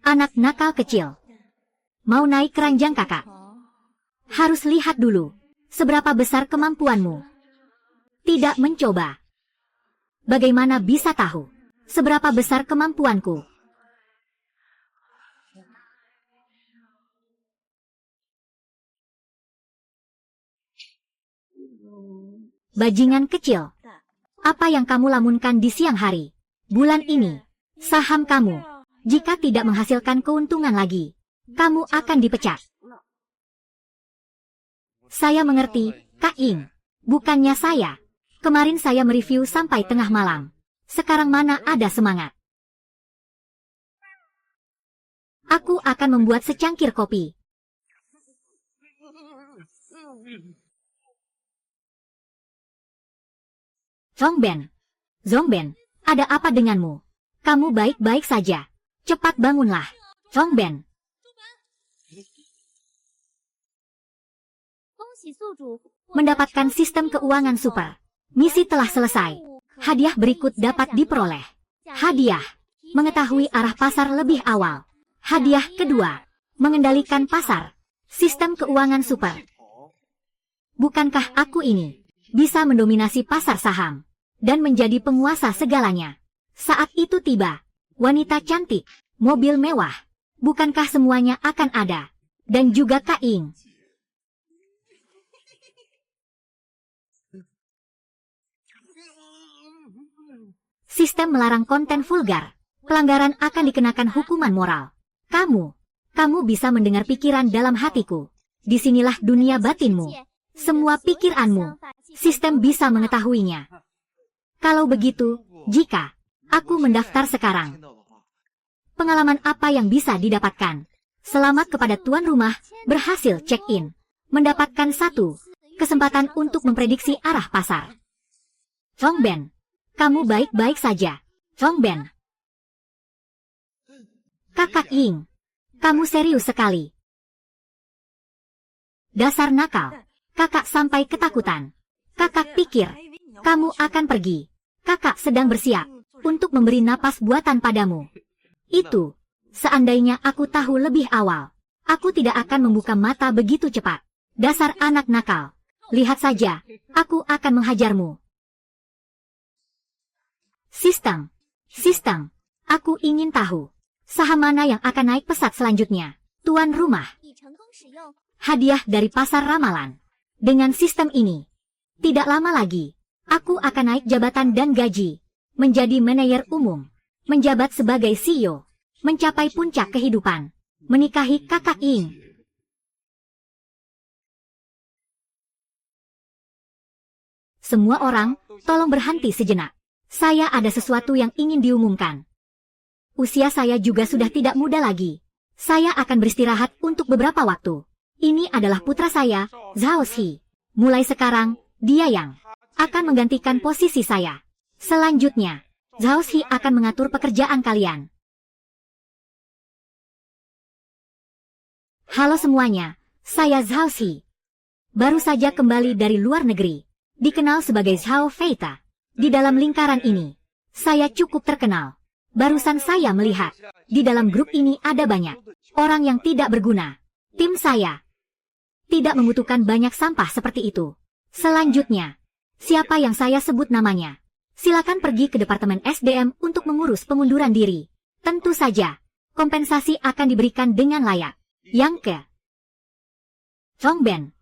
Anak nakal kecil. Mau naik keranjang kakak? Harus lihat dulu, seberapa besar kemampuanmu. Tidak mencoba. Bagaimana bisa tahu, seberapa besar kemampuanku? Bajingan kecil. Apa yang kamu lamunkan di siang hari? Bulan ini, saham kamu, jika tidak menghasilkan keuntungan lagi, kamu akan dipecat. Saya mengerti, Kak Ying. Bukannya saya. Kemarin saya mereview sampai tengah malam. Sekarang mana ada semangat. Aku akan membuat secangkir kopi. Zongben. Zongben, ada apa denganmu? Kamu baik-baik saja. Cepat bangunlah. Zongben. Mendapatkan sistem keuangan super. Misi telah selesai. Hadiah berikut dapat diperoleh. Hadiah. Mengetahui arah pasar lebih awal. Hadiah kedua. Mengendalikan pasar. Sistem keuangan super. Bukankah aku ini bisa mendominasi pasar saham dan menjadi penguasa segalanya? Saat itu tiba, wanita cantik, mobil mewah. Bukankah semuanya akan ada? Dan juga Kak Ying. Sistem melarang konten vulgar. Pelanggaran akan dikenakan hukuman moral. Kamu bisa mendengar pikiran dalam hatiku. Disinilah dunia batinmu. Semua pikiranmu, sistem bisa mengetahuinya. Kalau begitu, jika aku mendaftar sekarang, pengalaman apa yang bisa didapatkan? Selamat kepada tuan rumah, berhasil check-in. Mendapatkan satu kesempatan untuk memprediksi arah pasar. Zongben, kamu baik-baik saja. Zongben. Kakak Ying, kamu serius sekali. Dasar nakal. Kakak sampai ketakutan. Kakak pikir, kamu akan pergi. Kakak sedang bersiap untuk memberi napas buatan padamu. Itu, seandainya aku tahu lebih awal, aku tidak akan membuka mata begitu cepat. Dasar anak nakal. Lihat saja, aku akan menghajarmu. Sistem. Aku ingin tahu, saham mana yang akan naik pesat selanjutnya. Tuan rumah. Hadiah dari pasar ramalan. Dengan sistem ini, tidak lama lagi, aku akan naik jabatan dan gaji, menjadi manajer umum, menjabat sebagai CEO, mencapai puncak kehidupan, menikahi kakak Ying. Semua orang, tolong berhenti sejenak. Saya ada sesuatu yang ingin diumumkan. Usia saya juga sudah tidak muda lagi. Saya akan beristirahat untuk beberapa waktu. Ini adalah putra saya, Zhao Xi. Mulai sekarang, dia yang akan menggantikan posisi saya. Selanjutnya, Zhao Xi akan mengatur pekerjaan kalian. Halo semuanya, saya Zhao Xi. Baru saja kembali dari luar negeri. Dikenal sebagai Zhao Feita. Di dalam lingkaran ini, saya cukup terkenal. Barusan saya melihat, di dalam grup ini ada banyak orang yang tidak berguna. Tim saya tidak membutuhkan banyak sampah seperti itu. Selanjutnya, siapa yang saya sebut namanya? Silakan pergi ke Departemen SDM untuk mengurus pengunduran diri. Tentu saja, kompensasi akan diberikan dengan layak. Yang ke Zongben.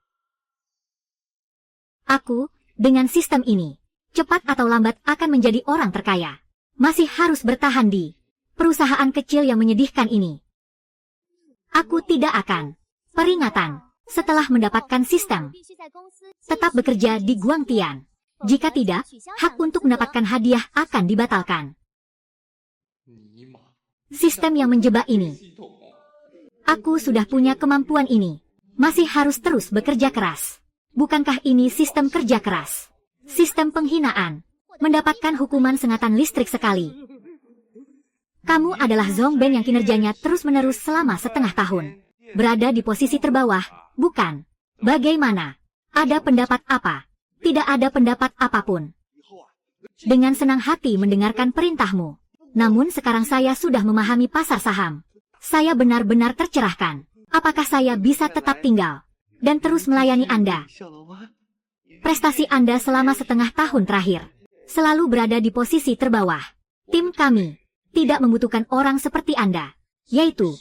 Aku, dengan sistem ini, cepat atau lambat akan menjadi orang terkaya. Masih harus bertahan di perusahaan kecil yang menyedihkan ini. Aku tidak akan. Peringatan. Setelah mendapatkan sistem, tetap bekerja di Guangtian. Jika tidak, hak untuk mendapatkan hadiah akan dibatalkan. Sistem yang menjebak ini. Aku sudah punya kemampuan ini. Masih harus terus bekerja keras. Bukankah ini sistem kerja keras? Sistem penghinaan. Mendapatkan hukuman sengatan listrik sekali. Kamu adalah Zongben yang kinerjanya terus-menerus selama setengah tahun. Berada di posisi terbawah, bukan? Bagaimana? Ada pendapat apa? Tidak ada pendapat apapun. Dengan senang hati mendengarkan perintahmu. Namun sekarang saya sudah memahami pasar saham. Saya benar-benar tercerahkan. Apakah saya bisa tetap tinggal dan terus melayani Anda? Prestasi Anda selama setengah tahun terakhir selalu berada di posisi terbawah. Tim kami tidak membutuhkan orang seperti Anda, yaitu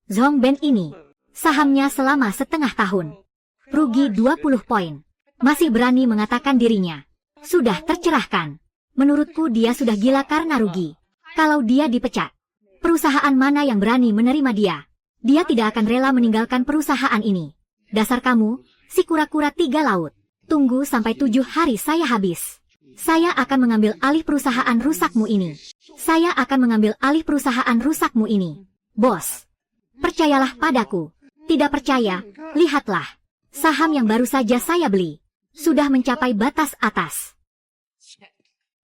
Zhong Ben ini. Sahamnya selama setengah tahun rugi 20 poin. Masih berani mengatakan dirinya sudah tercerahkan. Menurutku dia sudah gila karena rugi. Kalau dia dipecat, perusahaan mana yang berani menerima dia? Dia tidak akan rela meninggalkan perusahaan ini. Dasar kamu, si kura-kura 3 laut. Tunggu sampai 7 hari saya habis. Saya akan mengambil alih perusahaan rusakmu ini. Saya akan mengambil alih perusahaan rusakmu ini. Bos, percayalah padaku. Tidak percaya, lihatlah. Saham yang baru saja saya beli sudah mencapai batas atas.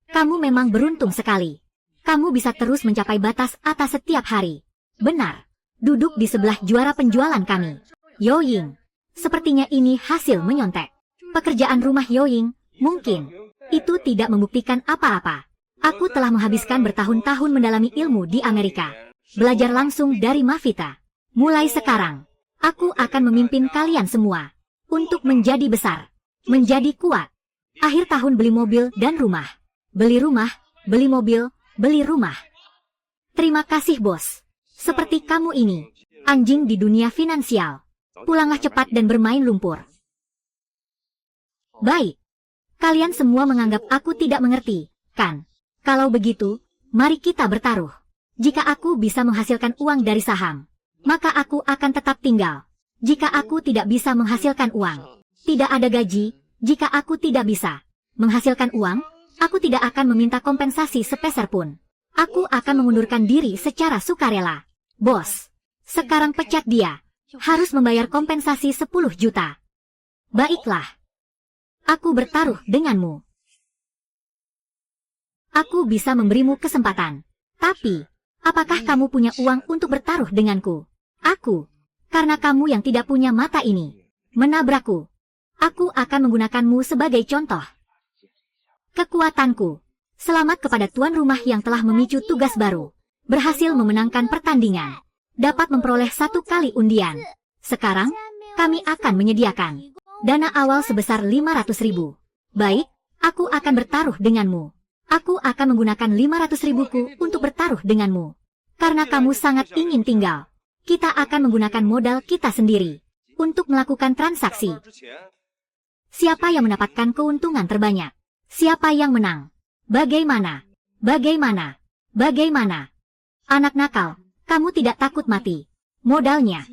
Kamu memang beruntung sekali. Kamu bisa terus mencapai batas atas setiap hari. Benar. Duduk di sebelah juara penjualan kami. Yoying. Sepertinya ini hasil menyontek. Pekerjaan rumah Yoying, mungkin. Itu tidak membuktikan apa-apa. Aku telah menghabiskan bertahun-tahun mendalami ilmu di Amerika. Belajar langsung dari Mavita. Mulai sekarang, aku akan memimpin kalian semua. Untuk menjadi besar. Menjadi kuat. Akhir tahun beli mobil dan rumah. Beli rumah, beli mobil, beli rumah. Terima kasih bos. Seperti kamu ini, anjing di dunia finansial. Pulanglah cepat dan bermain lumpur. Baik. Kalian semua menganggap aku tidak mengerti, kan? Kalau begitu, mari kita bertaruh. Jika aku bisa menghasilkan uang dari saham, maka aku akan tetap tinggal. Jika aku tidak bisa menghasilkan uang, tidak ada gaji. Jika aku tidak bisa menghasilkan uang, aku tidak akan meminta kompensasi sepeser pun. Aku akan mengundurkan diri secara sukarela. Bos, sekarang pecat dia. Harus membayar kompensasi 10 juta. Baiklah. Aku bertaruh denganmu. Aku bisa memberimu kesempatan. Tapi, apakah kamu punya uang untuk bertaruh denganku? Aku, karena kamu yang tidak punya mata ini, menabrakku. Aku akan menggunakanmu sebagai contoh. Kekuatanku. Selamat kepada tuan rumah yang telah memicu tugas baru. Berhasil memenangkan pertandingan. Dapat memperoleh 1 kali undian. Sekarang, kami akan menyediakan dana awal sebesar 500.000. Baik, aku akan bertaruh denganmu. Aku akan menggunakan 500.000-ku untuk bertaruh denganmu. Karena kamu sangat ingin tinggal. Kita akan menggunakan modal kita sendiri untuk melakukan transaksi. Siapa yang mendapatkan keuntungan terbanyak? Siapa yang menang? Bagaimana? Bagaimana? Bagaimana? Anak nakal, kamu tidak takut mati. Modalnya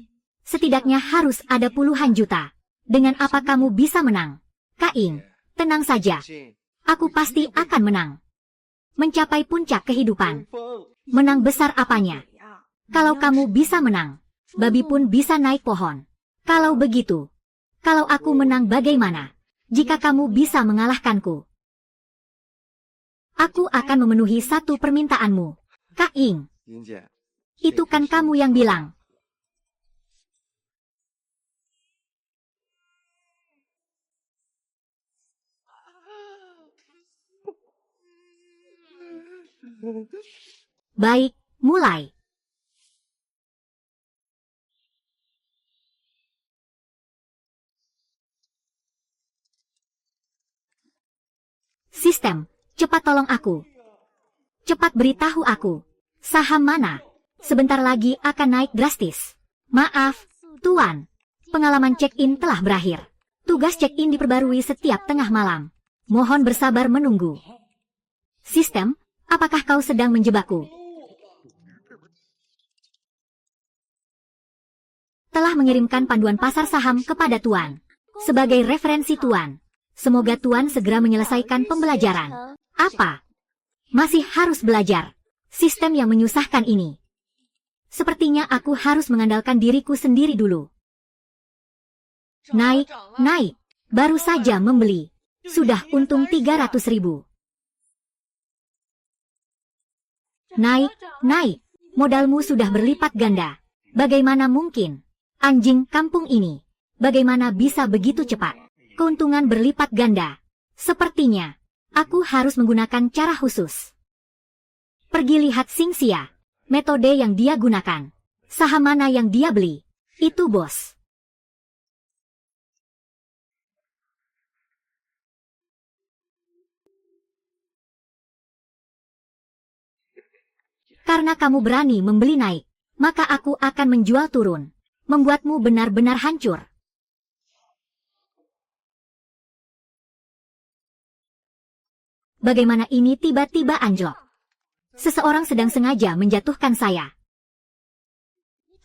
setidaknya harus ada puluhan juta. Dengan apa kamu bisa menang? Kaing, tenang saja. Aku pasti akan menang. Mencapai puncak kehidupan. Menang besar apanya? Kalau kamu bisa menang, babi pun bisa naik pohon. Kalau begitu, kalau aku menang bagaimana? Jika kamu bisa mengalahkanku, aku akan memenuhi 1 permintaanmu. Kaing. Itu kan kamu yang bilang. Baik, mulai. Sistem, cepat tolong aku. Cepat beritahu aku. Saham mana? Sebentar lagi akan naik drastis. Maaf, Tuan. Pengalaman check-in telah berakhir. Tugas check-in diperbarui setiap tengah malam. Mohon bersabar menunggu. Sistem, apakah kau sedang menjebakku? Telah mengirimkan panduan pasar saham kepada Tuan. Sebagai referensi Tuan. Semoga Tuan segera menyelesaikan pembelajaran. Apa? Masih harus belajar. Sistem yang menyusahkan ini. Sepertinya aku harus mengandalkan diriku sendiri dulu. Naik, naik. Baru saja membeli. Sudah untung 300.000. Naik, naik. Modalmu sudah berlipat ganda. Bagaimana mungkin? Anjing kampung ini. Bagaimana bisa begitu cepat? Keuntungan berlipat ganda. Sepertinya, aku harus menggunakan cara khusus. Pergi lihat Xingxia. Metode yang dia gunakan. Saham mana yang dia beli. Itu bos. Karena kamu berani membeli naik, maka aku akan menjual turun. Membuatmu benar-benar hancur. Bagaimana ini tiba-tiba anjlok? Seseorang sedang sengaja menjatuhkan saya.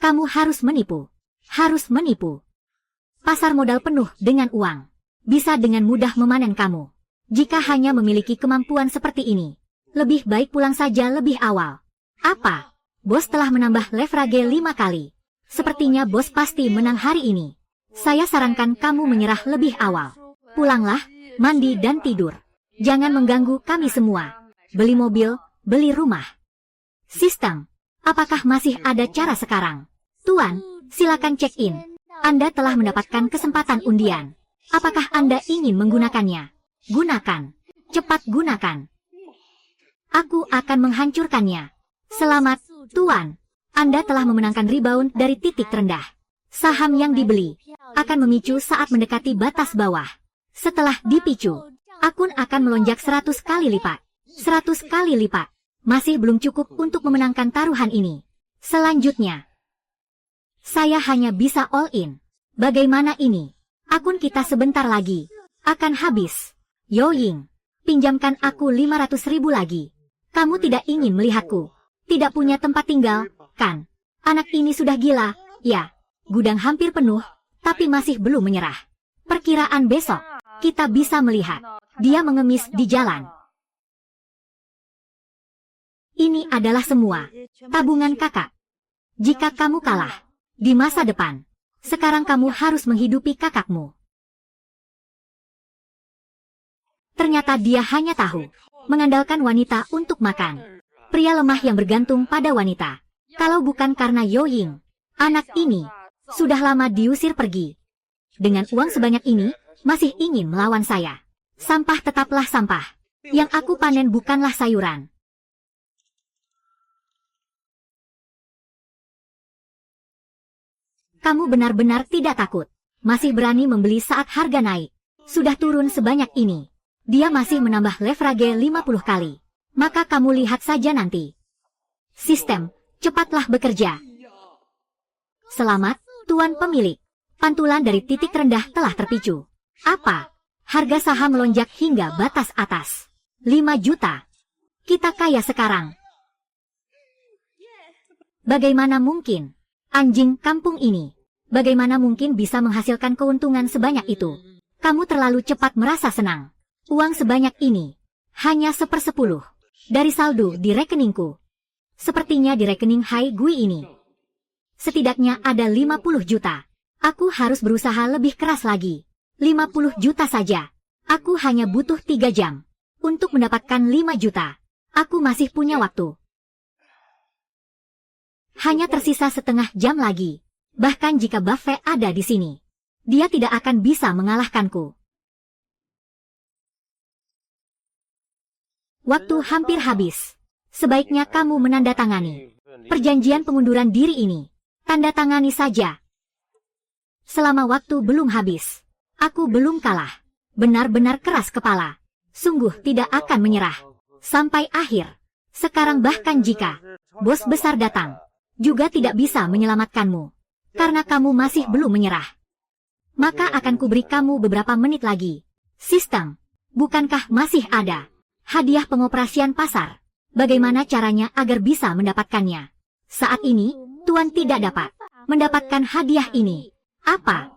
Kamu harus menipu. Harus menipu. Pasar modal penuh dengan uang. Bisa dengan mudah memanen kamu. Jika hanya memiliki kemampuan seperti ini, lebih baik pulang saja lebih awal. Apa? Bos telah menambah leverage 5 kali. Sepertinya bos pasti menang hari ini. Saya sarankan kamu menyerah lebih awal. Pulanglah, mandi dan tidur. Jangan mengganggu kami semua. Beli mobil, beli rumah. Sistem. Apakah masih ada cara sekarang? Tuan, silakan check-in. Anda telah mendapatkan kesempatan undian. Apakah Anda ingin menggunakannya? Gunakan. Cepat gunakan. Aku akan menghancurkannya. Selamat, Tuan. Anda telah memenangkan rebound dari titik terendah. Saham yang dibeli akan memicu saat mendekati batas bawah. Setelah dipicu, akun akan melonjak 100 kali lipat. 100 kali lipat. Masih belum cukup untuk memenangkan taruhan ini. Selanjutnya, saya hanya bisa all in. Bagaimana ini? Akun kita sebentar lagi akan habis. Yoying, pinjamkan aku 500.000 lagi. Kamu tidak ingin melihatku? Tidak punya tempat tinggal, kan? Anak ini sudah gila, ya. Gudang hampir penuh, tapi masih belum menyerah. Perkiraan besok, kita bisa melihat. Dia mengemis di jalan. Ini adalah semua tabungan kakak. Jika kamu kalah di masa depan, sekarang kamu harus menghidupi kakakmu. Ternyata dia hanya tahu mengandalkan wanita untuk makan. Pria lemah yang bergantung pada wanita. Kalau bukan karena Yoying, anak ini sudah lama diusir pergi. Dengan uang sebanyak ini, masih ingin melawan saya. Sampah tetaplah sampah. Yang aku panen bukanlah sayuran. Kamu benar-benar tidak takut. Masih berani membeli saat harga naik. Sudah turun sebanyak ini. Dia masih menambah leverage 50 kali. Maka kamu lihat saja nanti. Sistem, cepatlah bekerja. Selamat, Tuan Pemilik. Pantulan dari titik terendah telah terpicu. Apa? Harga saham melonjak hingga batas atas. 5 juta. Kita kaya sekarang. Bagaimana mungkin? Anjing kampung ini. Bagaimana mungkin bisa menghasilkan keuntungan sebanyak itu? Kamu terlalu cepat merasa senang. Uang sebanyak ini. Hanya 1/10. Dari saldo di rekeningku. Sepertinya di rekening Hai Gui ini. Setidaknya ada 50 juta. Aku harus berusaha lebih keras lagi. 50 juta saja. Aku hanya butuh 3 jam. Untuk mendapatkan 5 juta. Aku masih punya waktu. Hanya tersisa setengah jam lagi. Bahkan jika Buffett ada di sini, dia tidak akan bisa mengalahkanku. Waktu hampir habis. Sebaiknya kamu menandatangani perjanjian pengunduran diri ini. Tanda tangani saja. Selama waktu belum habis. Aku belum kalah. Benar-benar keras kepala. Sungguh tidak akan menyerah. Sampai akhir. Sekarang bahkan jika bos besar datang, juga tidak bisa menyelamatkanmu. Karena kamu masih belum menyerah. Maka akan kuberi kamu beberapa menit lagi. Sistem, bukankah masih ada hadiah pengoperasian pasar? Bagaimana caranya agar bisa mendapatkannya? Saat ini, Tuan tidak dapat mendapatkan hadiah ini. Apa?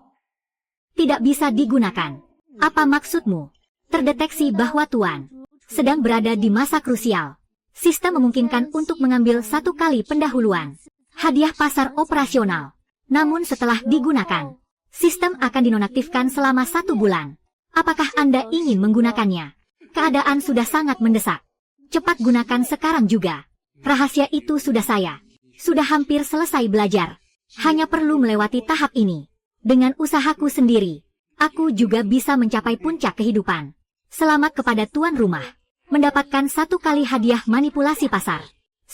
Tidak bisa digunakan. Apa maksudmu? Terdeteksi bahwa Tuan sedang berada di masa krusial. Sistem memungkinkan untuk mengambil 1 kali pendahuluan hadiah pasar operasional. Namun setelah digunakan, sistem akan dinonaktifkan selama 1 bulan. Apakah Anda ingin menggunakannya? Keadaan sudah sangat mendesak. Cepat gunakan sekarang juga. Rahasia itu sudah saya. Sudah hampir selesai belajar. Hanya perlu melewati tahap ini. Dengan usahaku sendiri, aku juga bisa mencapai puncak kehidupan. Selamat kepada tuan rumah. Mendapatkan 1 kali hadiah manipulasi pasar.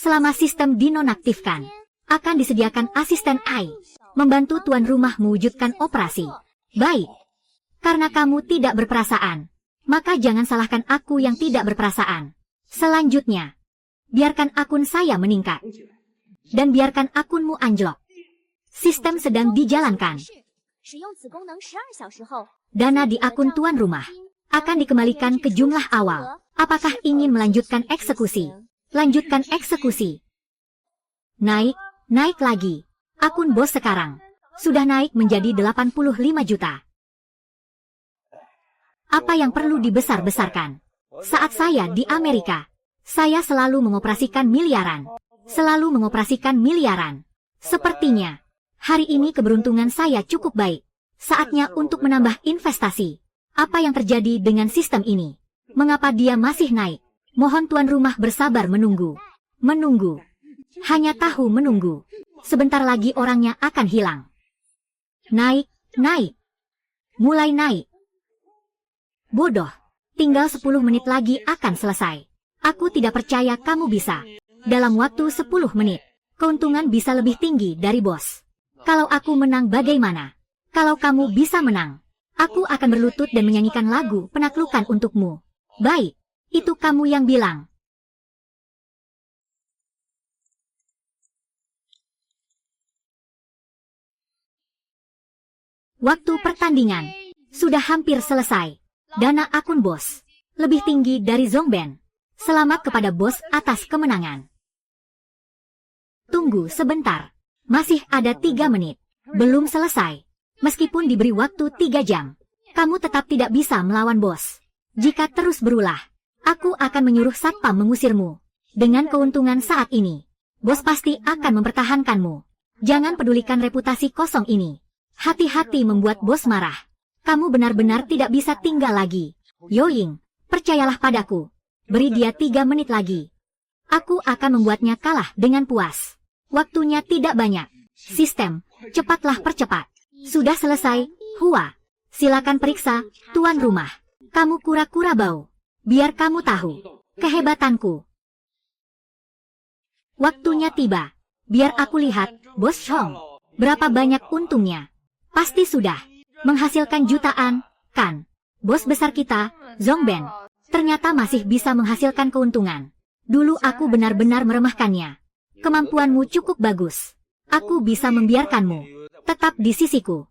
Selama sistem dinonaktifkan, akan disediakan asisten AI, membantu tuan rumah mewujudkan operasi. Baik. Karena kamu tidak berperasaan, maka jangan salahkan aku yang tidak berperasaan. Selanjutnya, biarkan akun saya meningkat. Dan biarkan akunmu anjlok. Sistem sedang dijalankan. Dana di akun tuan rumah akan dikembalikan ke jumlah awal. Apakah ingin melanjutkan eksekusi? Lanjutkan eksekusi. Naik, naik lagi. Akun bos sekarang sudah naik menjadi 85 juta. Apa yang perlu dibesar-besarkan? Saat saya di Amerika, saya selalu mengoperasikan miliaran. Selalu mengoperasikan miliaran. Sepertinya, hari ini keberuntungan saya cukup baik. Saatnya untuk menambah investasi. Apa yang terjadi dengan sistem ini? Mengapa dia masih naik? Mohon tuan rumah bersabar menunggu. Menunggu. Hanya tahu menunggu. Sebentar lagi orangnya akan hilang. Naik, naik. Mulai naik. Bodoh. Tinggal 10 menit lagi akan selesai. Aku tidak percaya kamu bisa. Dalam waktu 10 menit, keuntungan bisa lebih tinggi dari bos. Kalau aku menang bagaimana? Kalau kamu bisa menang, aku akan berlutut dan menyanyikan lagu penaklukan untukmu. Baik, itu kamu yang bilang. Waktu pertandingan sudah hampir selesai. Dana akun bos lebih tinggi dari Zongben. Selamat kepada bos atas kemenangan. Tunggu sebentar. Masih ada 3 menit. Belum selesai. Meskipun diberi waktu 3 jam, kamu tetap tidak bisa melawan bos. Jika terus berulah, aku akan menyuruh satpam mengusirmu. Dengan keuntungan saat ini, bos pasti akan mempertahankanmu. Jangan pedulikan reputasi kosong ini. Hati-hati membuat bos marah. Kamu benar-benar tidak bisa tinggal lagi. Yoying, percayalah padaku. Beri dia 3 menit lagi. Aku akan membuatnya kalah dengan puas. Waktunya tidak banyak. Sistem, cepatlah percepat. Sudah selesai, Hua. Silakan periksa, tuan rumah. Kamu kura-kura bau. Biar kamu tahu kehebatanku. Waktunya tiba. Biar aku lihat, Bos Chong. Berapa banyak untungnya? Pasti sudah menghasilkan jutaan, kan? Bos besar kita, Zongben, ternyata masih bisa menghasilkan keuntungan. Dulu aku benar-benar meremehkannya. Kemampuanmu cukup bagus. Aku bisa membiarkanmu tetap di sisiku.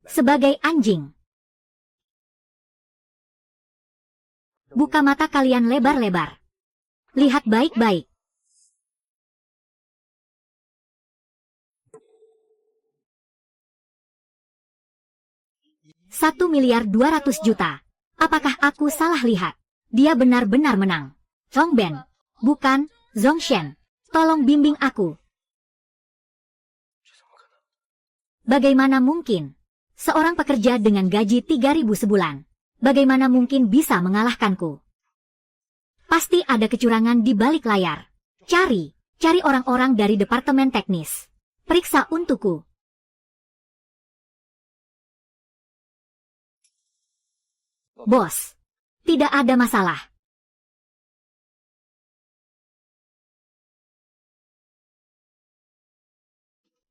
Sebagai anjing. Buka mata kalian lebar-lebar. Lihat baik-baik. $1.200.000.000. Apakah aku salah lihat? Dia benar-benar menang. Zongben. Bukan, Zongshen. Tolong bimbing aku. Bagaimana mungkin? Seorang pekerja dengan gaji 3.000 sebulan. Bagaimana mungkin bisa mengalahkanku? Pasti ada kecurangan di balik layar. Cari orang-orang dari departemen teknis. Periksa untukku. Bos, tidak ada masalah.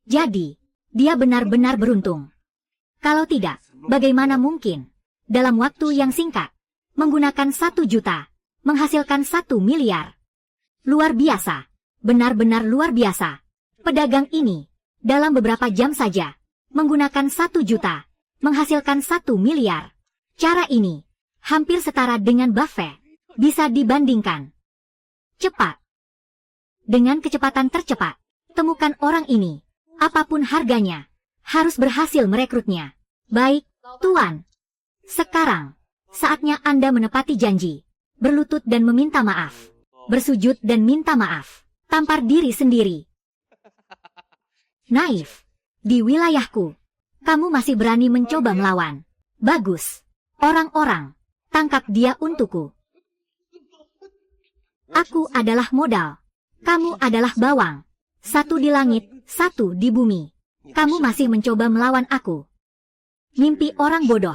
Jadi, dia benar-benar beruntung. Kalau tidak, bagaimana mungkin? Dalam waktu yang singkat, menggunakan 1 juta, menghasilkan 1 miliar. Luar biasa, benar-benar luar biasa. Pedagang ini, dalam beberapa jam saja, menggunakan 1 juta, menghasilkan 1 miliar. Cara ini, hampir setara dengan Buffett, bisa dibandingkan. Cepat. Dengan kecepatan tercepat, temukan orang ini, apapun harganya, harus berhasil merekrutnya. Baik, Tuan. Sekarang, saatnya Anda menepati janji, berlutut dan meminta maaf, bersujud dan minta maaf, tampar diri sendiri. Naif. Di wilayahku, kamu masih berani mencoba melawan. Bagus. Orang-orang, tangkap dia untukku. Aku adalah modal. Kamu adalah bawang. 1 di langit, 1 di bumi. Kamu masih mencoba melawan aku. Mimpi orang bodoh.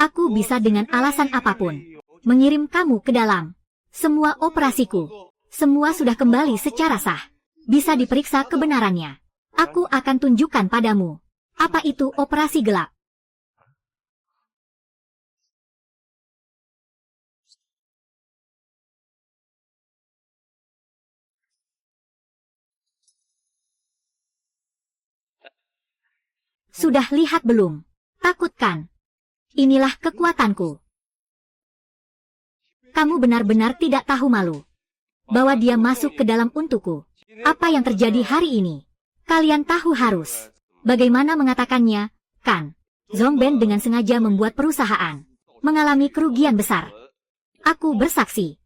Aku bisa dengan alasan apapun mengirim kamu ke dalam semua operasiku. Semua sudah kembali secara sah. Bisa diperiksa kebenarannya. Aku akan tunjukkan padamu. Apa itu operasi gelap? Sudah lihat belum? Takut kan? Inilah kekuatanku. Kamu benar-benar tidak tahu malu. Bahwa dia masuk ke dalam untukku. Apa yang terjadi hari ini? Kalian tahu harus. Bagaimana mengatakannya, kan? Zhongben dengan sengaja membuat perusahaan mengalami kerugian besar. Aku bersaksi.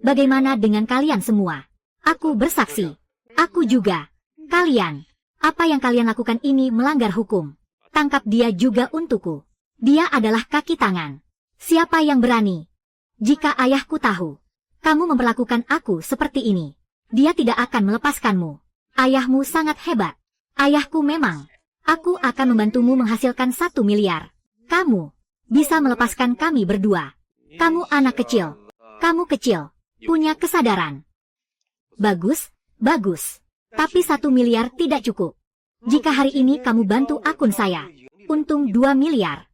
Bagaimana dengan kalian semua? Aku bersaksi. Aku juga. Kalian. Apa yang kalian lakukan ini melanggar hukum. Tangkap dia juga untukku. Dia adalah kaki tangan. Siapa yang berani? Jika ayahku tahu, kamu memperlakukan aku seperti ini, dia tidak akan melepaskanmu. Ayahmu sangat hebat. Ayahku memang. Aku akan membantumu menghasilkan 1 miliar. Kamu bisa melepaskan kami berdua. Kamu anak kecil. Kamu kecil. Punya kesadaran. Bagus, bagus. Tapi 1 miliar tidak cukup. Jika hari ini kamu bantu akun saya, untung 2 miliar.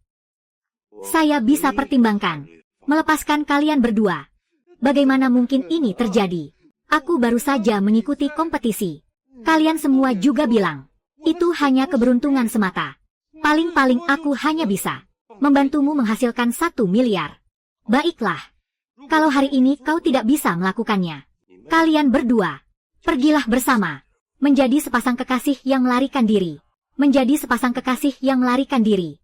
Saya bisa pertimbangkan. Melepaskan kalian berdua. Bagaimana mungkin ini terjadi? Aku baru saja mengikuti kompetisi. Kalian semua juga bilang, itu hanya keberuntungan semata. Paling-paling aku hanya bisa membantumu menghasilkan 1 miliar. Baiklah. Kalau hari ini kau tidak bisa melakukannya, kalian berdua, pergilah bersama. Menjadi sepasang kekasih yang melarikan diri. Menjadi sepasang kekasih yang melarikan diri.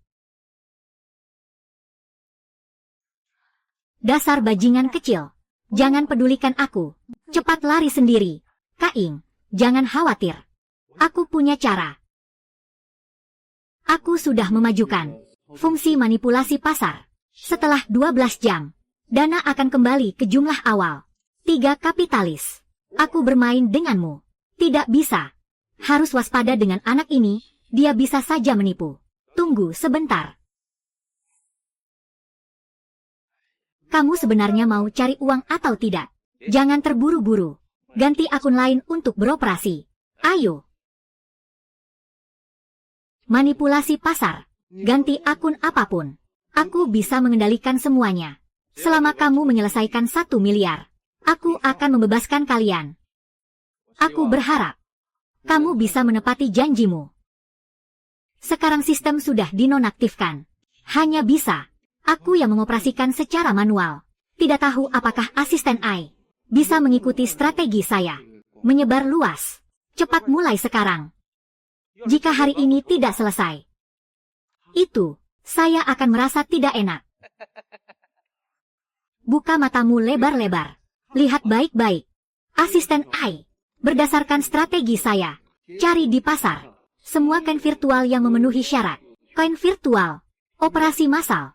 Dasar bajingan kecil. Jangan pedulikan aku. Cepat lari sendiri. Kaing, jangan khawatir. Aku punya cara. Aku sudah memajukan fungsi manipulasi pasar. Setelah 12 jam, dana akan kembali ke jumlah awal. 3 kapitalis. Aku bermain denganmu. Tidak bisa. Harus waspada dengan anak ini, dia bisa saja menipu. Tunggu sebentar. Kamu sebenarnya mau cari uang atau tidak? Jangan terburu-buru. Ganti akun lain untuk beroperasi. Ayo. Manipulasi pasar. Ganti akun apapun. Aku bisa mengendalikan semuanya. Selama kamu menyelesaikan 1 miliar, aku akan membebaskan kalian. Aku berharap kamu bisa menepati janjimu. Sekarang sistem sudah dinonaktifkan. Hanya bisa aku yang mengoperasikan secara manual. Tidak tahu apakah asisten AI bisa mengikuti strategi saya. Menyebar luas. Cepat mulai sekarang. Jika hari ini tidak selesai, itu saya akan merasa tidak enak. Buka matamu lebar-lebar. Lihat baik-baik. Asisten AI. Berdasarkan strategi saya, cari di pasar. Semua koin virtual yang memenuhi syarat. Koin virtual. Operasi massal.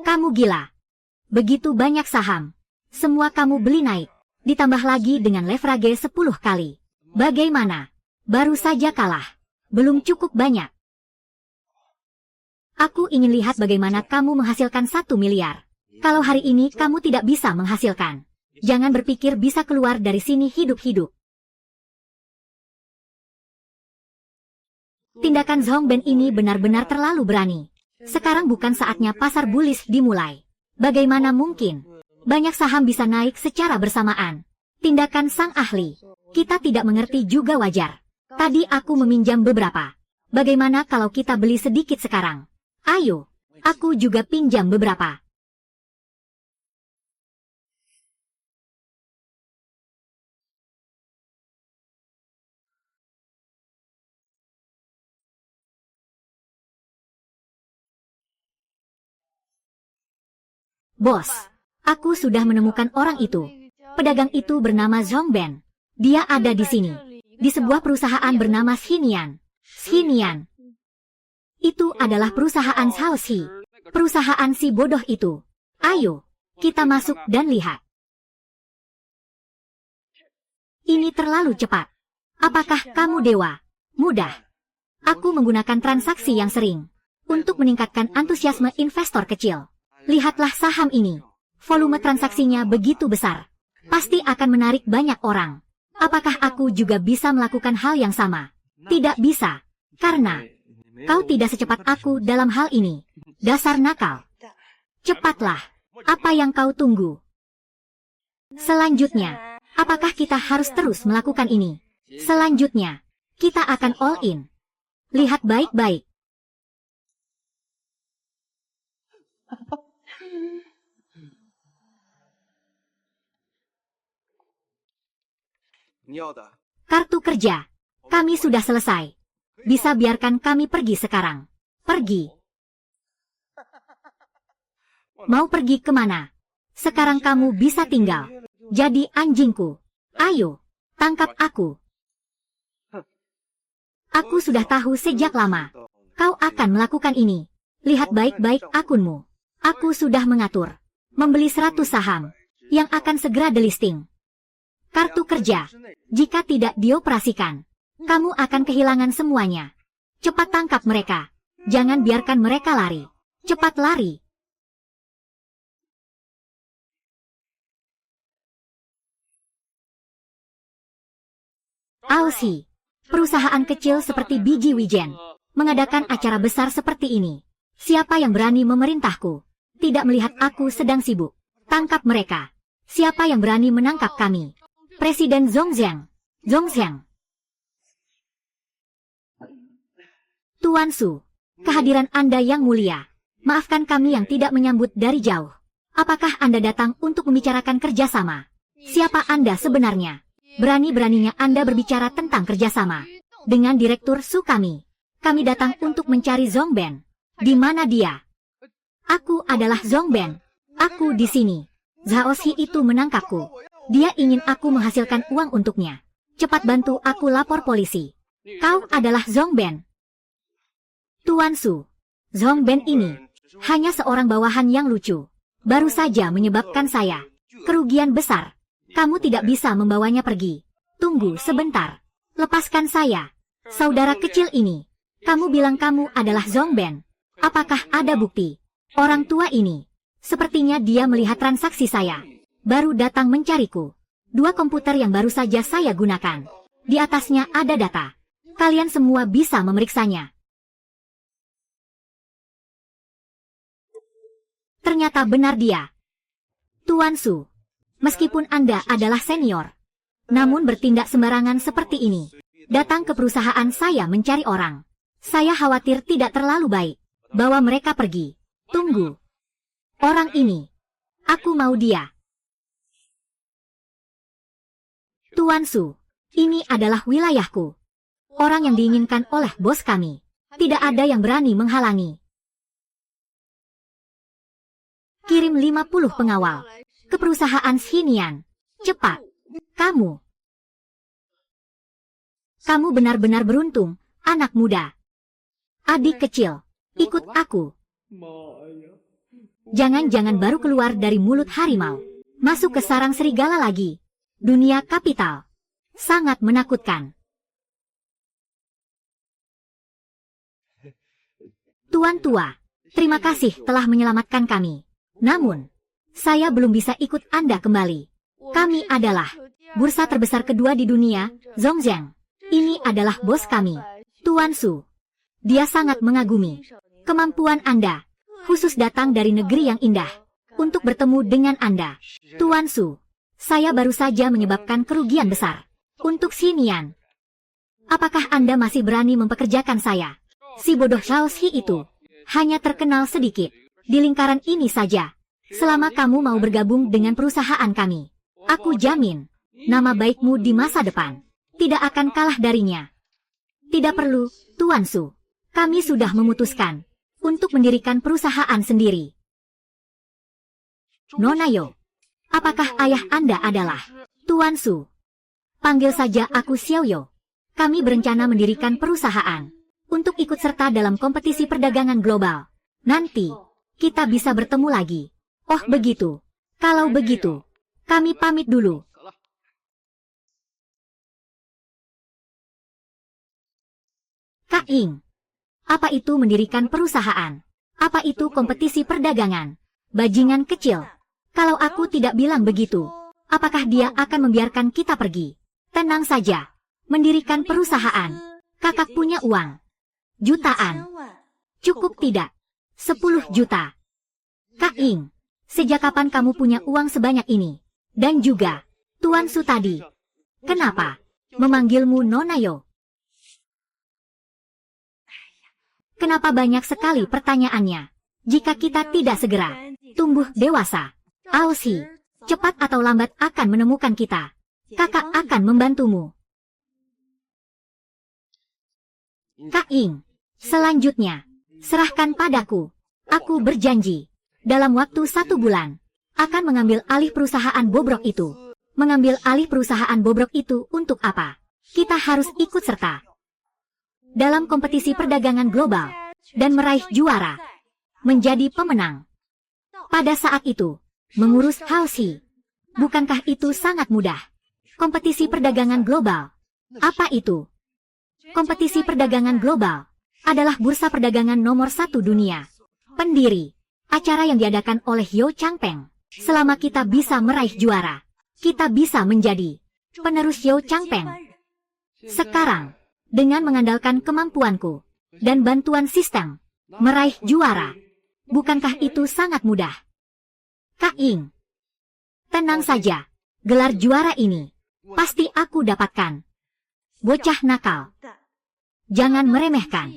Kamu gila. Begitu banyak saham. Semua kamu beli naik. Ditambah lagi dengan leverage 10 kali. Bagaimana? Baru saja kalah. Belum cukup banyak. Aku ingin lihat bagaimana kamu menghasilkan 1 miliar. Kalau hari ini kamu tidak bisa menghasilkan, jangan berpikir bisa keluar dari sini hidup-hidup. Tindakan Zhongben ini benar-benar terlalu berani. Sekarang bukan saatnya pasar bullish dimulai. Bagaimana mungkin? Banyak saham bisa naik secara bersamaan. Tindakan sang ahli. Kita tidak mengerti juga wajar. Tadi aku meminjam beberapa. Bagaimana kalau kita beli sedikit sekarang? Ayo, aku juga pinjam beberapa. Bos, aku sudah menemukan orang itu. Pedagang itu bernama Zhongben. Dia ada di sini. Di sebuah perusahaan bernama Xinian. Xinian. Itu adalah perusahaan Shaoxi. Perusahaan si bodoh itu. Ayo, kita masuk dan lihat. Ini terlalu cepat. Apakah kamu dewa? Mudah. Aku menggunakan transaksi yang sering untuk meningkatkan antusiasme investor kecil. Lihatlah saham ini. Volume transaksinya begitu besar. Pasti akan menarik banyak orang. Apakah aku juga bisa melakukan hal yang sama? Tidak bisa. Karena kau tidak secepat aku dalam hal ini. Dasar nakal. Cepatlah. Apa yang kau tunggu? Selanjutnya, apakah kita harus terus melakukan ini? Selanjutnya, kita akan all in. Lihat baik-baik. Kartu kerja. Kami sudah selesai. Bisa biarkan kami pergi sekarang. Pergi. Mau pergi kemana? Sekarang kamu bisa tinggal. Jadi anjingku. Ayo, tangkap aku. Aku sudah tahu sejak lama. Kau akan melakukan ini. Lihat baik-baik akunmu. Aku sudah mengatur. Membeli 100 saham. Yang akan segera delisting. Kartu kerja. Jika tidak dioperasikan, kamu akan kehilangan semuanya. Cepat tangkap mereka. Jangan biarkan mereka lari. Cepat lari. Aussie. Perusahaan kecil seperti Biji Wijen mengadakan acara besar seperti ini. Siapa yang berani memerintahku? Tidak melihat aku sedang sibuk. Tangkap mereka. Siapa yang berani menangkap kami? Presiden Zhongzhang. Zhongzhang. Tuan Su, kehadiran Anda yang mulia. Maafkan kami yang tidak menyambut dari jauh. Apakah Anda datang untuk membicarakan kerjasama? Siapa Anda sebenarnya? Berani-beraninya Anda berbicara tentang kerjasama dengan Direktur Su kami. Kami datang untuk mencari Zhongben. Di mana dia? Aku adalah Zhongben. Aku di sini. Zhaoxi itu menangkapku. Dia ingin aku menghasilkan uang untuknya. Cepat bantu aku lapor polisi. Kau adalah Zhongben. Tuan Su, Zhongben ini hanya seorang bawahan yang lucu. Baru saja menyebabkan saya kerugian besar. Kamu tidak bisa membawanya pergi. Tunggu sebentar. Lepaskan saya. Saudara kecil ini. Kamu bilang kamu adalah Zhongben. Apakah ada bukti? Orang tua ini. Sepertinya dia melihat transaksi saya. Baru datang mencariku. 2 komputer yang baru saja saya gunakan. Di atasnya ada data. Kalian semua bisa memeriksanya. Ternyata benar dia. Tuan Su. Meskipun Anda adalah senior, namun bertindak sembarangan seperti ini. Datang ke perusahaan saya mencari orang. Saya khawatir tidak terlalu baik. Bawa mereka pergi. Tunggu. Orang ini. Aku mau dia. Tuan Su, ini adalah wilayahku. Orang yang diinginkan oleh bos kami. Tidak ada yang berani menghalangi. Kirim 50 pengawal. Ke perusahaan Xinian. Cepat. Kamu benar-benar beruntung, anak muda. Adik kecil, ikut aku. Jangan-jangan baru keluar dari mulut harimau. Masuk ke sarang serigala lagi. Dunia kapital. Sangat menakutkan. Tuan tua, terima kasih telah menyelamatkan kami. Namun, saya belum bisa ikut Anda kembali. Kami adalah bursa terbesar kedua di dunia, Zhongzhang. Ini adalah bos kami, Tuan Su. Dia sangat mengagumi kemampuan Anda, khusus datang dari negeri yang indah, untuk bertemu dengan Anda. Tuan Su, saya baru saja menyebabkan kerugian besar untuk Xinian. Apakah Anda masih berani mempekerjakan saya? Si bodoh Zhaoxi itu hanya terkenal sedikit di lingkaran ini saja. Selama kamu mau bergabung dengan perusahaan kami, aku jamin, nama baikmu di masa depan tidak akan kalah darinya. Tidak perlu, Tuan Su. Kami sudah memutuskan untuk mendirikan perusahaan sendiri. Nona Yo, apakah ayah Anda adalah Tuan Su? Panggil saja aku Xiao Yo. Kami berencana mendirikan perusahaan untuk ikut serta dalam kompetisi perdagangan global. Nanti, kita bisa bertemu lagi. Oh begitu. Kalau begitu, kami pamit dulu. Kak Ying, apa itu mendirikan perusahaan? Apa itu kompetisi perdagangan? Bajingan kecil. Kalau aku tidak bilang begitu, apakah dia akan membiarkan kita pergi? Tenang saja. Mendirikan perusahaan. Kakak punya uang. Jutaan. Cukup tidak? 10 juta. Kak Ying, sejak kapan kamu punya uang sebanyak ini? Dan juga, Tuan Su tadi. Kenapa memanggilmu Nonayo? Kenapa banyak sekali pertanyaannya? Jika kita tidak segera tumbuh dewasa, Aoshi, cepat atau lambat akan menemukan kita. Kakak akan membantumu. Kak Ying, selanjutnya, serahkan padaku. Aku berjanji, dalam waktu 1 bulan, akan mengambil alih perusahaan bobrok itu. Mengambil alih perusahaan bobrok itu untuk apa? Kita harus ikut serta dalam kompetisi perdagangan global dan meraih juara, menjadi pemenang. Pada saat itu, mengurus Haoshi, bukankah itu sangat mudah? Kompetisi perdagangan global. Apa itu? Kompetisi perdagangan global adalah bursa perdagangan nomor 1 dunia. Pendiri, acara yang diadakan oleh Yo Changpeng. Selama kita bisa meraih juara, kita bisa menjadi penerus Yo Changpeng. Sekarang, dengan mengandalkan kemampuanku dan bantuan sistem, meraih juara, bukankah itu sangat mudah? Kak Ying, tenang saja, gelar juara ini pasti aku dapatkan. Bocah nakal, jangan meremehkan.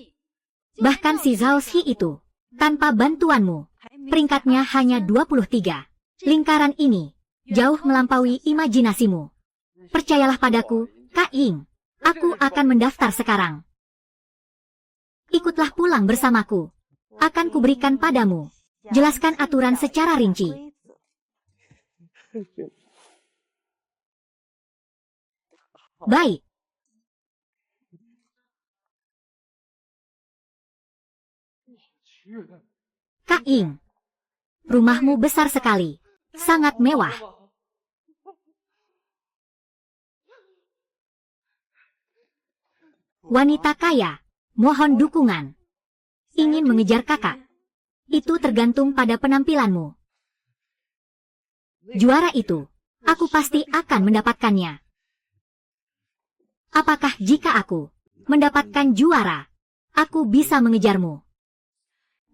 Bahkan si Zhao Xi itu, tanpa bantuanmu, peringkatnya hanya 23. Lingkaran ini jauh melampaui imajinasimu. Percayalah padaku, Kak Ying. Aku akan mendaftar sekarang. Ikutlah pulang bersamaku. Akan kuberikan padamu. Jelaskan aturan secara rinci. Baik. Kak Ying, rumahmu besar sekali. Sangat mewah. Wanita kaya, mohon dukungan. Ingin mengejar kakak? Itu tergantung pada penampilanmu. Juara itu, aku pasti akan mendapatkannya. Apakah jika aku mendapatkan juara, aku bisa mengejarmu?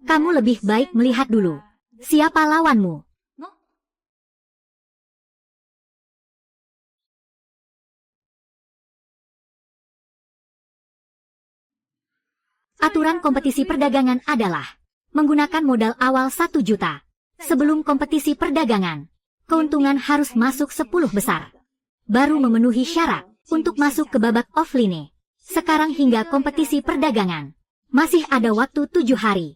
Kamu lebih baik melihat dulu. Siapa lawanmu? Aturan kompetisi perdagangan adalah menggunakan modal awal 1 juta. Sebelum kompetisi perdagangan, keuntungan harus masuk 10 besar. Baru memenuhi syarat untuk masuk ke babak offline. Sekarang hingga kompetisi perdagangan, masih ada waktu 7 hari.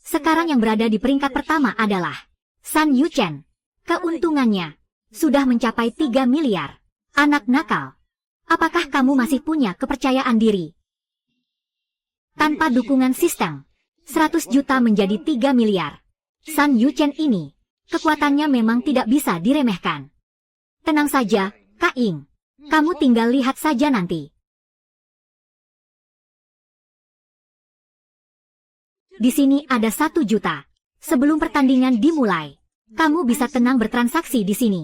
Sekarang yang berada di peringkat pertama adalah San Yuchen. Keuntungannya sudah mencapai 3 miliar. Anak nakal, apakah kamu masih punya kepercayaan diri? Tanpa dukungan sistem, 100 juta menjadi 3 miliar. San Yuchen ini, kekuatannya memang tidak bisa diremehkan. Tenang saja, Kak Ying. Kamu tinggal lihat saja nanti. Di sini ada 1 juta. Sebelum pertandingan dimulai, kamu bisa tenang bertransaksi di sini.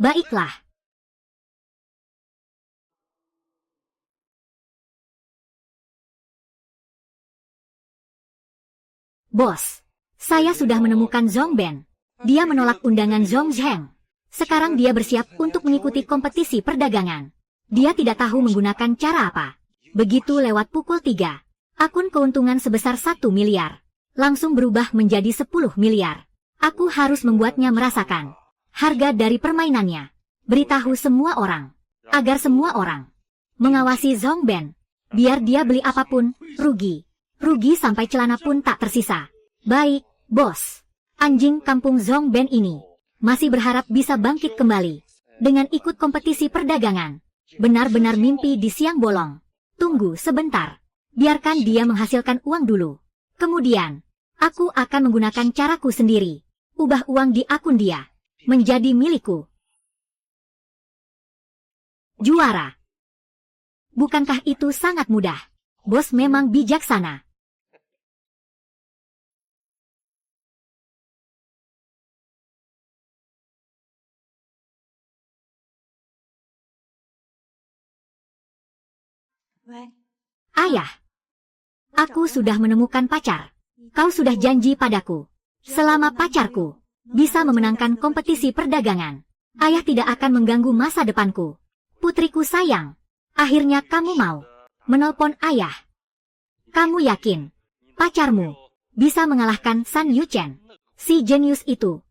Baiklah. Bos, saya sudah menemukan Zhong Ben. Dia menolak undangan Zhong Zheng. Sekarang dia bersiap untuk mengikuti kompetisi perdagangan. Dia tidak tahu menggunakan cara apa. Begitu lewat pukul 3, akun keuntungan sebesar 1 miliar. Langsung berubah menjadi 10 miliar. Aku harus membuatnya merasakan harga dari permainannya. Beritahu semua orang, agar semua orang mengawasi Zhong Ben. Biar dia beli apapun, rugi. Rugi sampai celana pun tak tersisa. Baik, bos. Anjing kampung Zhong Ben ini masih berharap bisa bangkit kembali dengan ikut kompetisi perdagangan. Benar-benar mimpi di siang bolong. Tunggu sebentar. Biarkan dia menghasilkan uang dulu. Kemudian, aku akan menggunakan caraku sendiri. Ubah uang di akun dia menjadi milikku. Juara. Bukankah itu sangat mudah? Bos memang bijaksana. Ayah, aku sudah menemukan pacar. Kau sudah janji padaku. Selama pacarku bisa memenangkan kompetisi perdagangan, ayah tidak akan mengganggu masa depanku. Putriku sayang, akhirnya kamu mau menelpon ayah. Kamu yakin pacarmu bisa mengalahkan San Yuchen, si jenius itu?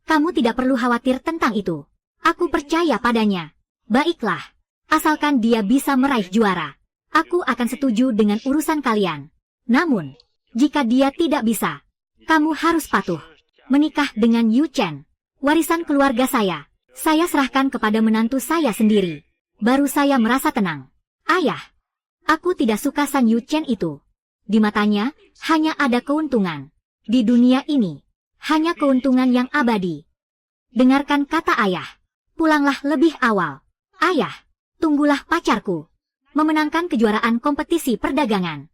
Kamu tidak perlu khawatir tentang itu. Aku percaya padanya. Baiklah, asalkan dia bisa meraih juara, aku akan setuju dengan urusan kalian. Namun, jika dia tidak bisa, kamu harus patuh. Menikah dengan Yu Chen, warisan keluarga saya serahkan kepada menantu saya sendiri. Baru saya merasa tenang. Ayah, aku tidak suka San Yu Chen itu. Di matanya, hanya ada keuntungan. Di dunia ini, hanya keuntungan yang abadi. Dengarkan kata ayah. Pulanglah lebih awal. Ayah, tunggulah pacarku memenangkan kejuaraan kompetisi perdagangan.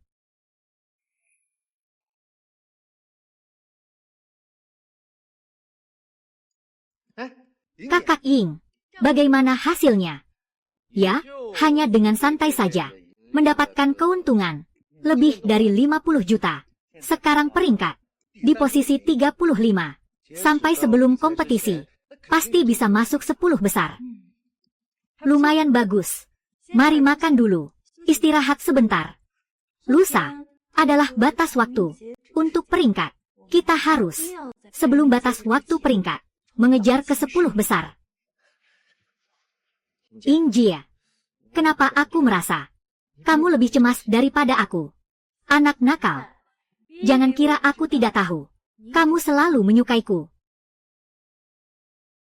Kakak Ying, bagaimana hasilnya? Ya, hanya dengan santai saja. Mendapatkan keuntungan lebih dari 50 juta. Sekarang peringkat di posisi 35. Sampai sebelum kompetisi, pasti bisa masuk 10 besar. Lumayan bagus. Mari makan dulu. Istirahat sebentar. Lusa adalah batas waktu untuk peringkat. Kita harus, sebelum batas waktu peringkat, mengejar ke 10 besar. Ying Jie, kenapa aku merasa kamu lebih cemas daripada aku? Anak nakal. Jangan kira aku tidak tahu. Kamu selalu menyukaiku.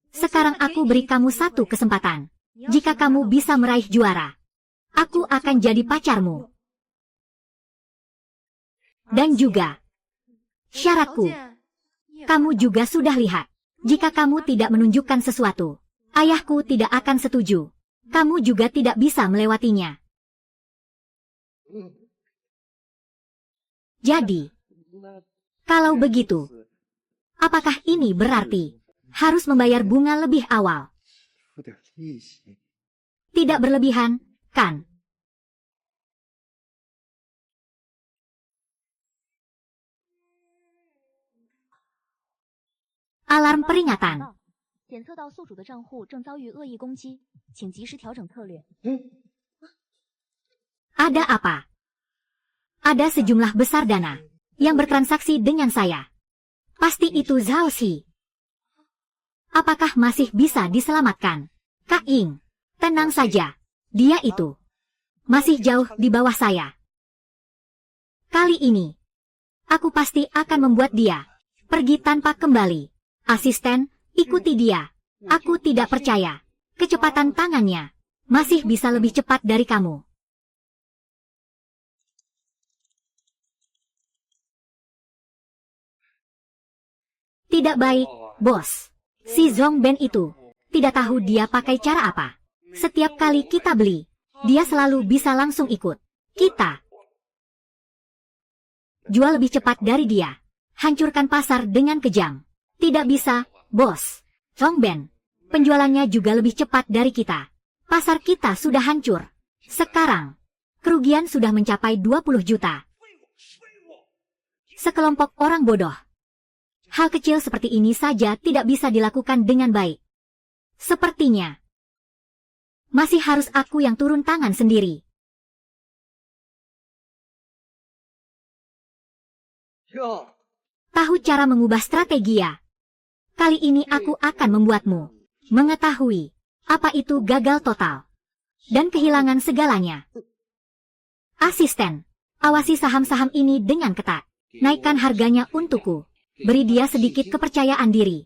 Sekarang aku beri kamu satu kesempatan. Jika kamu bisa meraih juara, aku akan jadi pacarmu. Dan juga syaratku, kamu juga sudah lihat. Jika kamu tidak menunjukkan sesuatu, ayahku tidak akan setuju. Kamu juga tidak bisa melewatinya. Jadi, kalau begitu, apakah ini berarti harus membayar bunga lebih awal? Tidak berlebihan, kan? Alarm peringatan. Ada apa? Ada sejumlah besar dana yang bertransaksi dengan saya. Pasti itu Zhao Xi. Apakah masih bisa diselamatkan? Kak Ying, tenang saja. Dia itu masih jauh di bawah saya. Kali ini, aku pasti akan membuat dia pergi tanpa kembali. Asisten, ikuti dia. Aku tidak percaya. Kecepatan tangannya masih bisa lebih cepat dari kamu. Tidak baik, bos. Si Zhong Ben itu tidak tahu dia pakai cara apa. Setiap kali kita beli, dia selalu bisa langsung ikut. Kita jual lebih cepat dari dia. Hancurkan pasar dengan kejam. Tidak bisa, bos. Zhong Ben, penjualannya juga lebih cepat dari kita. Pasar kita sudah hancur. Sekarang, kerugian sudah mencapai 20 juta. Sekelompok orang bodoh. Hal kecil seperti ini saja tidak bisa dilakukan dengan baik. Sepertinya masih harus aku yang turun tangan sendiri. Tahu cara mengubah strategi ya? Kali ini aku akan membuatmu mengetahui apa itu gagal total dan kehilangan segalanya. Asisten, awasi saham-saham ini dengan ketat. Naikkan harganya untukku. Beri dia sedikit kepercayaan diri.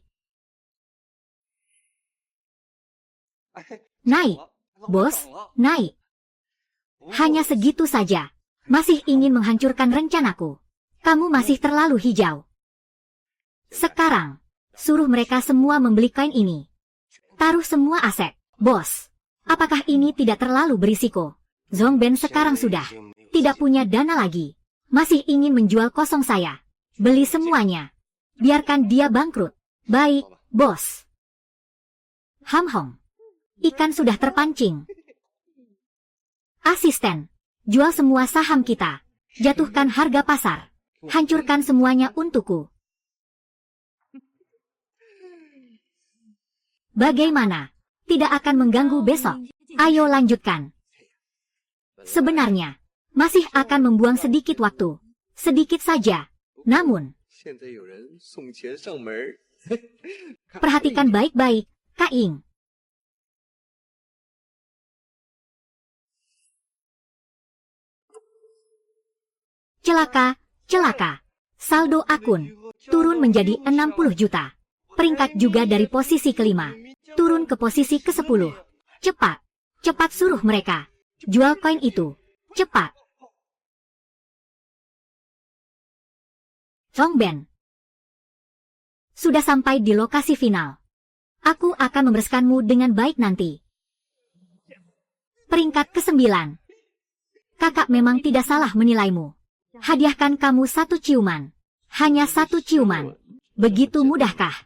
Naik, bos, naik. Hanya segitu saja. Masih ingin menghancurkan rencanaku. Kamu masih terlalu hijau. Sekarang, suruh mereka semua membeli koin ini. Taruh semua aset, bos. Apakah ini tidak terlalu berisiko? Zhong Ben sekarang sudah tidak punya dana lagi. Masih ingin menjual kosong saya. Beli semuanya. Biarkan dia bangkrut. Baik, bos. Ham Hong. Ikan sudah terpancing. Asisten. Jual semua saham kita. Jatuhkan harga pasar. Hancurkan semuanya untukku. Bagaimana? Tidak akan mengganggu besok. Ayo lanjutkan. Sebenarnya, masih akan membuang sedikit waktu. Sedikit saja. Namun, perhatikan baik-baik, Kak Ying. Celaka, celaka. Saldo akun turun menjadi 60 juta. Peringkat juga dari posisi kelima turun ke posisi ke-10. Cepat, cepat suruh mereka jual koin itu. Cepat. Zhong Ben. Sudah sampai di lokasi final. Aku akan membereskanmu dengan baik nanti. Peringkat ke-9. Kakak memang tidak salah menilaimu. Hadiahkan kamu 1 ciuman. Hanya 1 ciuman. Begitu mudahkah?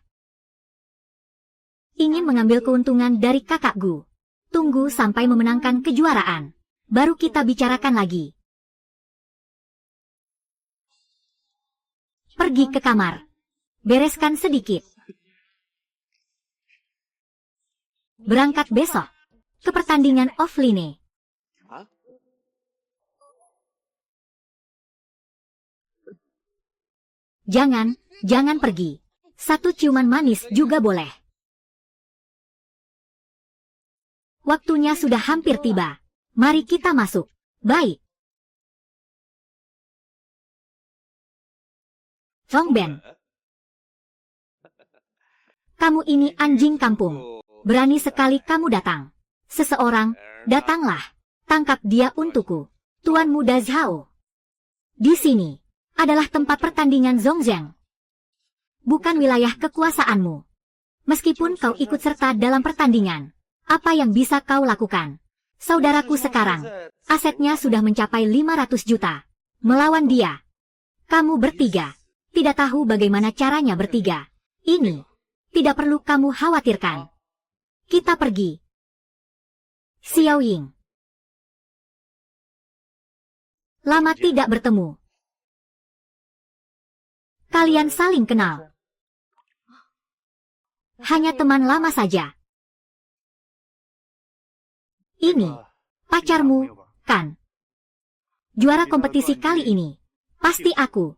Ingin mengambil keuntungan dari kakak Gu. Tunggu sampai memenangkan kejuaraan. Baru kita bicarakan lagi. Pergi ke kamar. Bereskan sedikit. Berangkat besok. Ke pertandingan offline. Jangan pergi. 1 ciuman manis juga boleh. Waktunya sudah hampir tiba. Mari kita masuk. Baik. Zhong Ben. Kamu ini anjing kampung. Berani sekali kamu datang. Seseorang, datanglah. Tangkap dia untukku. Tuan Muda Zhao. Di sini adalah tempat pertandingan Zhongzheng. Bukan wilayah kekuasaanmu. Meskipun kau ikut serta dalam pertandingan, apa yang bisa kau lakukan? Saudaraku sekarang, asetnya sudah mencapai 500 juta. Melawan dia. Kamu bertiga. Tidak tahu bagaimana caranya bertiga. Ini tidak perlu kamu khawatirkan. Kita pergi. Xiao Ying. Lama tidak bertemu. Kalian saling kenal. Hanya teman lama saja. Ini pacarmu, kan? Juara kompetisi kali ini. Pasti aku.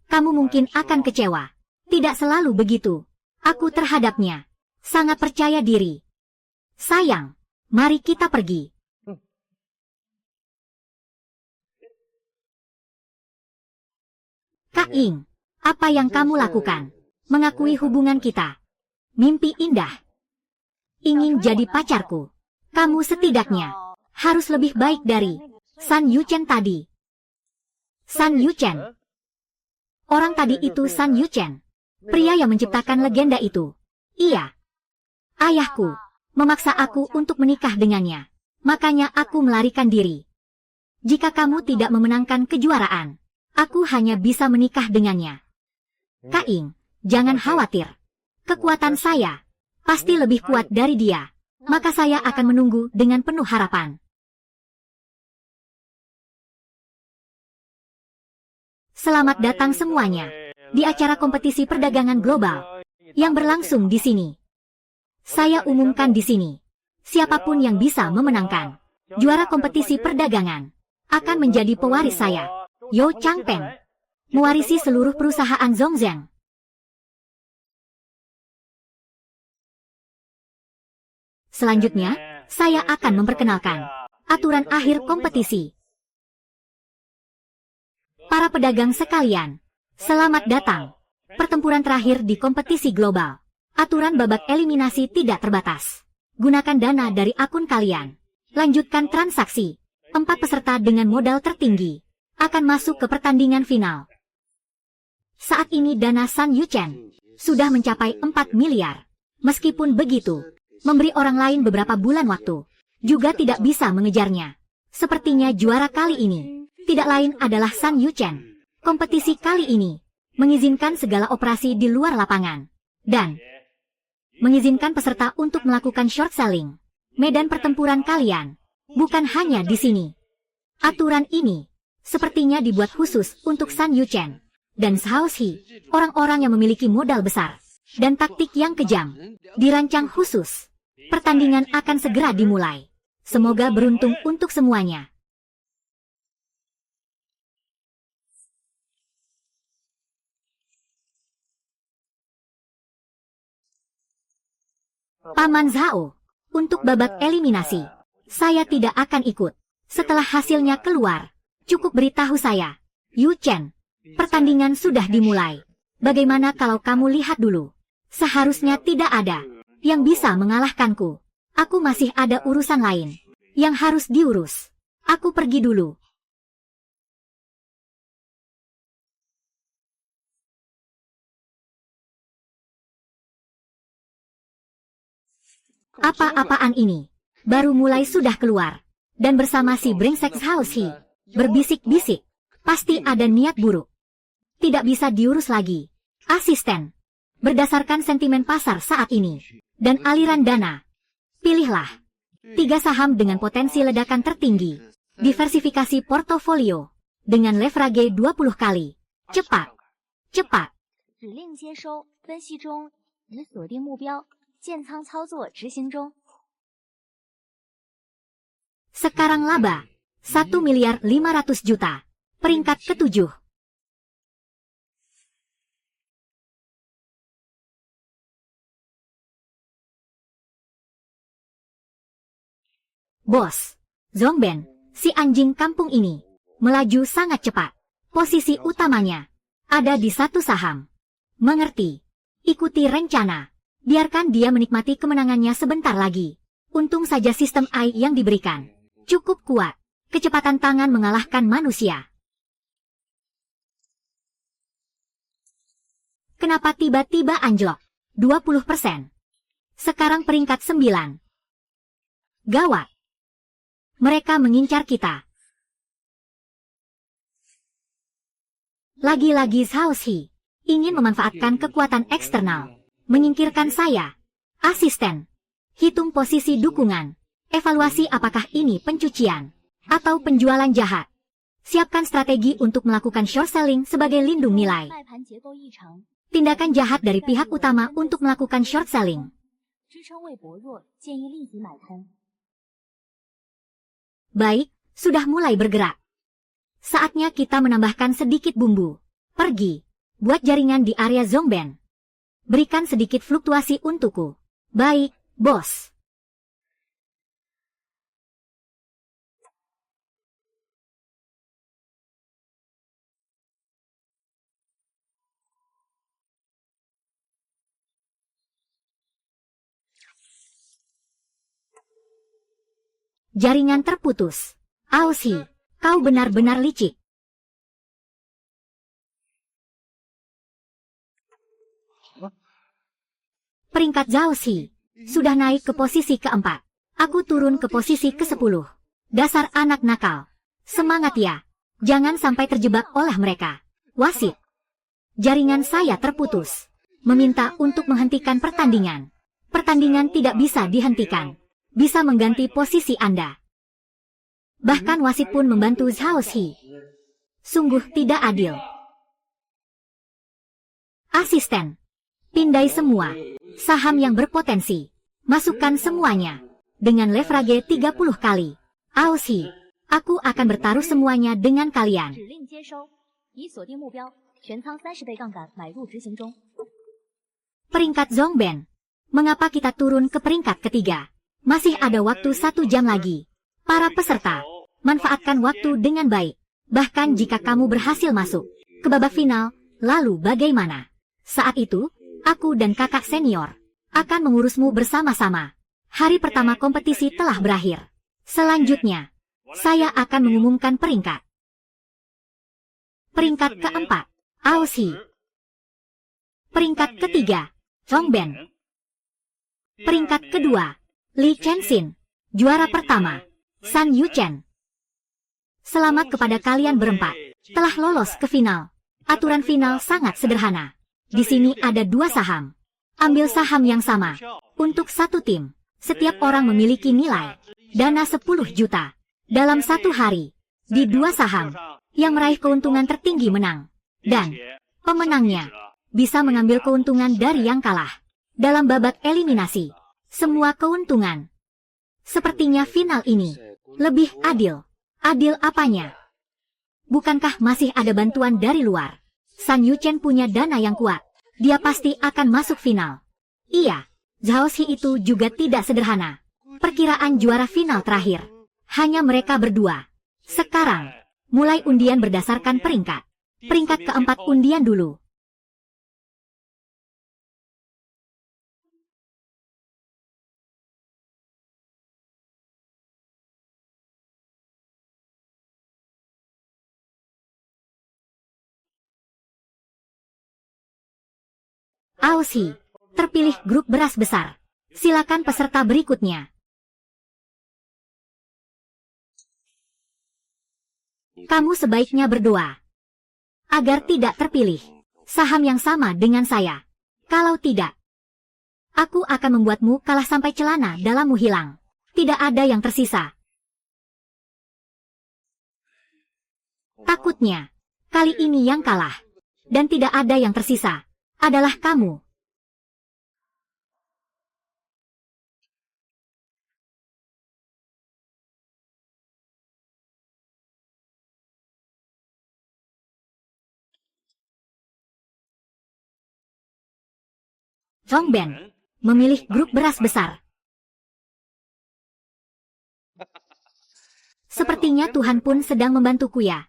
Kamu mungkin akan kecewa. Tidak selalu begitu. Aku terhadapnya sangat percaya diri. Sayang, mari kita pergi. Kak Ying. Apa yang kamu lakukan? Mengakui hubungan kita. Mimpi indah. Ingin jadi pacarku. Kamu setidaknya harus lebih baik dari San Yuchen tadi. San Yuchen. Orang tadi itu San Yuchen. Pria yang menciptakan legenda itu. Iya. Ayahku memaksa aku untuk menikah dengannya. Makanya aku melarikan diri. Jika kamu tidak memenangkan kejuaraan, aku hanya bisa menikah dengannya. Kak Ying, jangan khawatir. Kekuatan saya pasti lebih kuat dari dia. Maka saya akan menunggu dengan penuh harapan. Selamat datang semuanya di acara kompetisi perdagangan global yang berlangsung di sini. Saya umumkan di sini, siapapun yang bisa memenangkan juara kompetisi perdagangan akan menjadi pewaris saya, Yo Changpeng, mewarisi seluruh perusahaan Zhongzheng. Selanjutnya, saya akan memperkenalkan aturan akhir kompetisi. Para pedagang sekalian, selamat datang. Pertempuran terakhir di kompetisi global. Aturan babak eliminasi tidak terbatas. Gunakan dana dari akun kalian. Lanjutkan transaksi. 4 peserta dengan modal tertinggi akan masuk ke pertandingan final. Saat ini dana San Yuchen sudah mencapai 4 miliar. Meskipun begitu, memberi orang lain beberapa bulan waktu juga tidak bisa mengejarnya. Sepertinya juara kali ini tidak lain adalah Sun Yuchen. Kompetisi kali ini mengizinkan segala operasi di luar lapangan dan mengizinkan peserta untuk melakukan short selling. Medan pertempuran kalian bukan hanya di sini. Aturan ini sepertinya dibuat khusus untuk Sun Yuchen dan Shaoxi, orang-orang yang memiliki modal besar dan taktik yang kejam. Dirancang khusus. Pertandingan akan segera dimulai. Semoga beruntung untuk semuanya. Paman Zhao, untuk babak eliminasi, saya tidak akan ikut. Setelah hasilnya keluar, cukup beritahu saya. Yu Chen, pertandingan sudah dimulai. Bagaimana kalau kamu lihat dulu? Seharusnya tidak ada yang bisa mengalahkanku. Aku masih ada urusan lain yang harus diurus. Aku pergi dulu. Apa-apaan ini? Baru mulai sudah keluar. Dan bersama si brengsek Shaoxi, berbisik-bisik. Pasti ada niat buruk. Tidak bisa diurus lagi. Asisten. Berdasarkan sentimen pasar saat ini dan aliran dana, pilihlah 3 saham dengan potensi ledakan tertinggi. Diversifikasi portofolio dengan leverage 20 kali. Cepat. Cepat. 指令接收，分析中，已锁定目标，建仓操作执行中。 Sekarang laba 1 miliar 500 juta. Peringkat ke-7. Bos, Zongben, si anjing kampung ini, melaju sangat cepat. Posisi utamanya ada di 1 saham. Mengerti? Ikuti rencana. Biarkan dia menikmati kemenangannya sebentar lagi. Untung saja sistem AI yang diberikan cukup kuat. Kecepatan tangan mengalahkan manusia. Kenapa tiba-tiba anjlok? 20%. Sekarang peringkat 9. Gawat. Mereka mengincar kita. Lagi-lagi Shaoxi ingin memanfaatkan kekuatan eksternal. Menyingkirkan saya. Asisten. Hitung posisi dukungan. Evaluasi apakah ini pencucian atau penjualan jahat. Siapkan strategi untuk melakukan short selling sebagai lindung nilai. Tindakan jahat dari pihak utama untuk melakukan short selling. Baik, sudah mulai bergerak. Saatnya kita menambahkan sedikit bumbu. Pergi, buat jaringan di area Zongben. Berikan sedikit fluktuasi untukku. Baik, bos. Jaringan terputus. Aoshi, kau benar-benar licik. Peringkat Zhaoxi sudah naik ke posisi ke-4. Aku turun ke posisi ke-10. Dasar anak nakal. Semangat ya. Jangan sampai terjebak oleh mereka. Wasit. Jaringan saya terputus. Meminta untuk menghentikan pertandingan. Pertandingan tidak bisa dihentikan. Bisa mengganti posisi Anda. Bahkan wasit pun membantu Shaoxi. Sungguh tidak adil. Asisten. Pindai semua saham yang berpotensi. Masukkan semuanya. Dengan leverage 30 kali. Aoshi, aku akan bertaruh semuanya dengan kalian. Peringkat Zongben. Mengapa kita turun ke peringkat ketiga? Masih ada waktu 1 jam lagi. Para peserta, manfaatkan waktu dengan baik. Bahkan jika kamu berhasil masuk ke babak final, lalu bagaimana? Saat itu, aku dan kakak senior akan mengurusmu bersama-sama. Hari pertama kompetisi telah berakhir. Selanjutnya, saya akan mengumumkan peringkat. Peringkat ke-4, Aoshi. Peringkat ke-3, Zongben. Peringkat kedua, Li Chenxin. Juara pertama, San Yuchen. Selamat kepada kalian berempat. Telah lolos ke final. Aturan final sangat sederhana. Di sini ada 2 saham. Ambil saham yang sama. Untuk satu tim, setiap orang memiliki nilai dana 10 juta. Dalam satu hari, di 2 saham, yang meraih keuntungan tertinggi menang. Dan pemenangnya bisa mengambil keuntungan dari yang kalah. Dalam babak eliminasi, semua keuntungan. Sepertinya final ini lebih adil. Adil apanya? Bukankah masih ada bantuan dari luar? San Yuchen punya dana yang kuat. Dia pasti akan masuk final. Iya, Zhao Xi itu juga tidak sederhana. Perkiraan juara final terakhir. Hanya mereka berdua. Sekarang, mulai undian berdasarkan peringkat. Peringkat keempat undian dulu. Aoshi, terpilih grup beras besar. Silakan peserta berikutnya. Kamu sebaiknya berdoa agar tidak terpilih saham yang sama dengan saya. Kalau tidak, aku akan membuatmu kalah sampai celana dalammu hilang. Tidak ada yang tersisa. Takutnya, kali ini yang kalah, dan tidak ada yang tersisa, adalah kamu. Zhong Ben memilih grup beras besar. Sepertinya Tuhan pun sedang membantuku ya.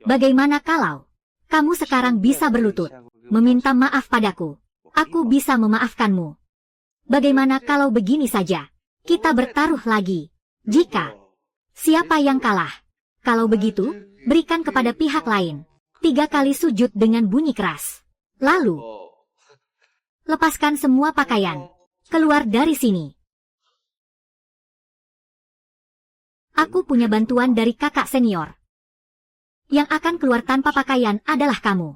Bagaimana kalau kamu sekarang bisa berlutut, meminta maaf padaku? Aku bisa memaafkanmu. Bagaimana kalau begini saja? Kita bertaruh lagi. Jika siapa yang kalah? Kalau begitu, berikan kepada pihak lain. 3 kali sujud dengan bunyi keras. Lalu, lepaskan semua pakaian. Keluar dari sini. Aku punya bantuan dari kakak senior. Yang akan keluar tanpa pakaian adalah kamu.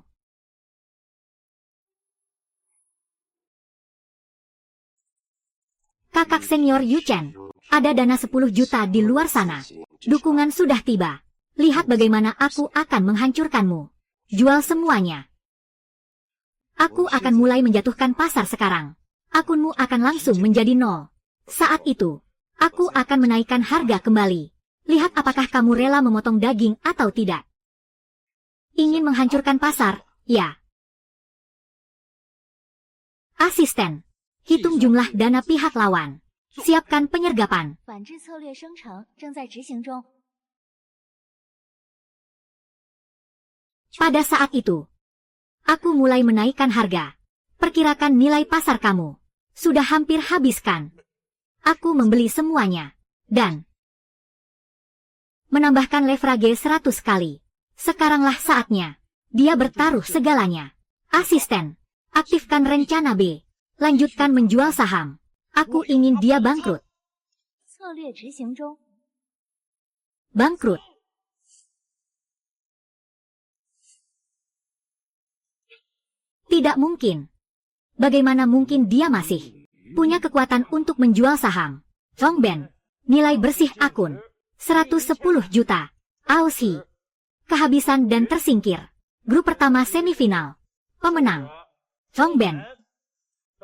Kakak senior Yuchen, ada dana 10 juta di luar sana. Dukungan sudah tiba. Lihat bagaimana aku akan menghancurkanmu. Jual semuanya. Aku akan mulai menjatuhkan pasar sekarang. Akunmu akan langsung menjadi 0. Saat itu, aku akan menaikkan harga kembali. Lihat apakah kamu rela memotong daging atau tidak. Ingin menghancurkan pasar, ya. Asisten, hitung jumlah dana pihak lawan. Siapkan penyergapan. Pada saat itu, aku mulai menaikkan harga. Perkirakan nilai pasar kamu. Sudah hampir habiskan. Aku membeli semuanya. Dan menambahkan leverage 100 kali. Sekaranglah saatnya. Dia bertaruh segalanya. Asisten, aktifkan rencana B. Lanjutkan menjual saham. Aku ingin dia bangkrut. Bangkrut. Tidak mungkin. Bagaimana mungkin dia masih punya kekuatan untuk menjual saham? Zhong Ben, nilai bersih akun 110 juta. Aoshi, kehabisan dan tersingkir. Grup pertama semifinal. Pemenang Zhong Ben.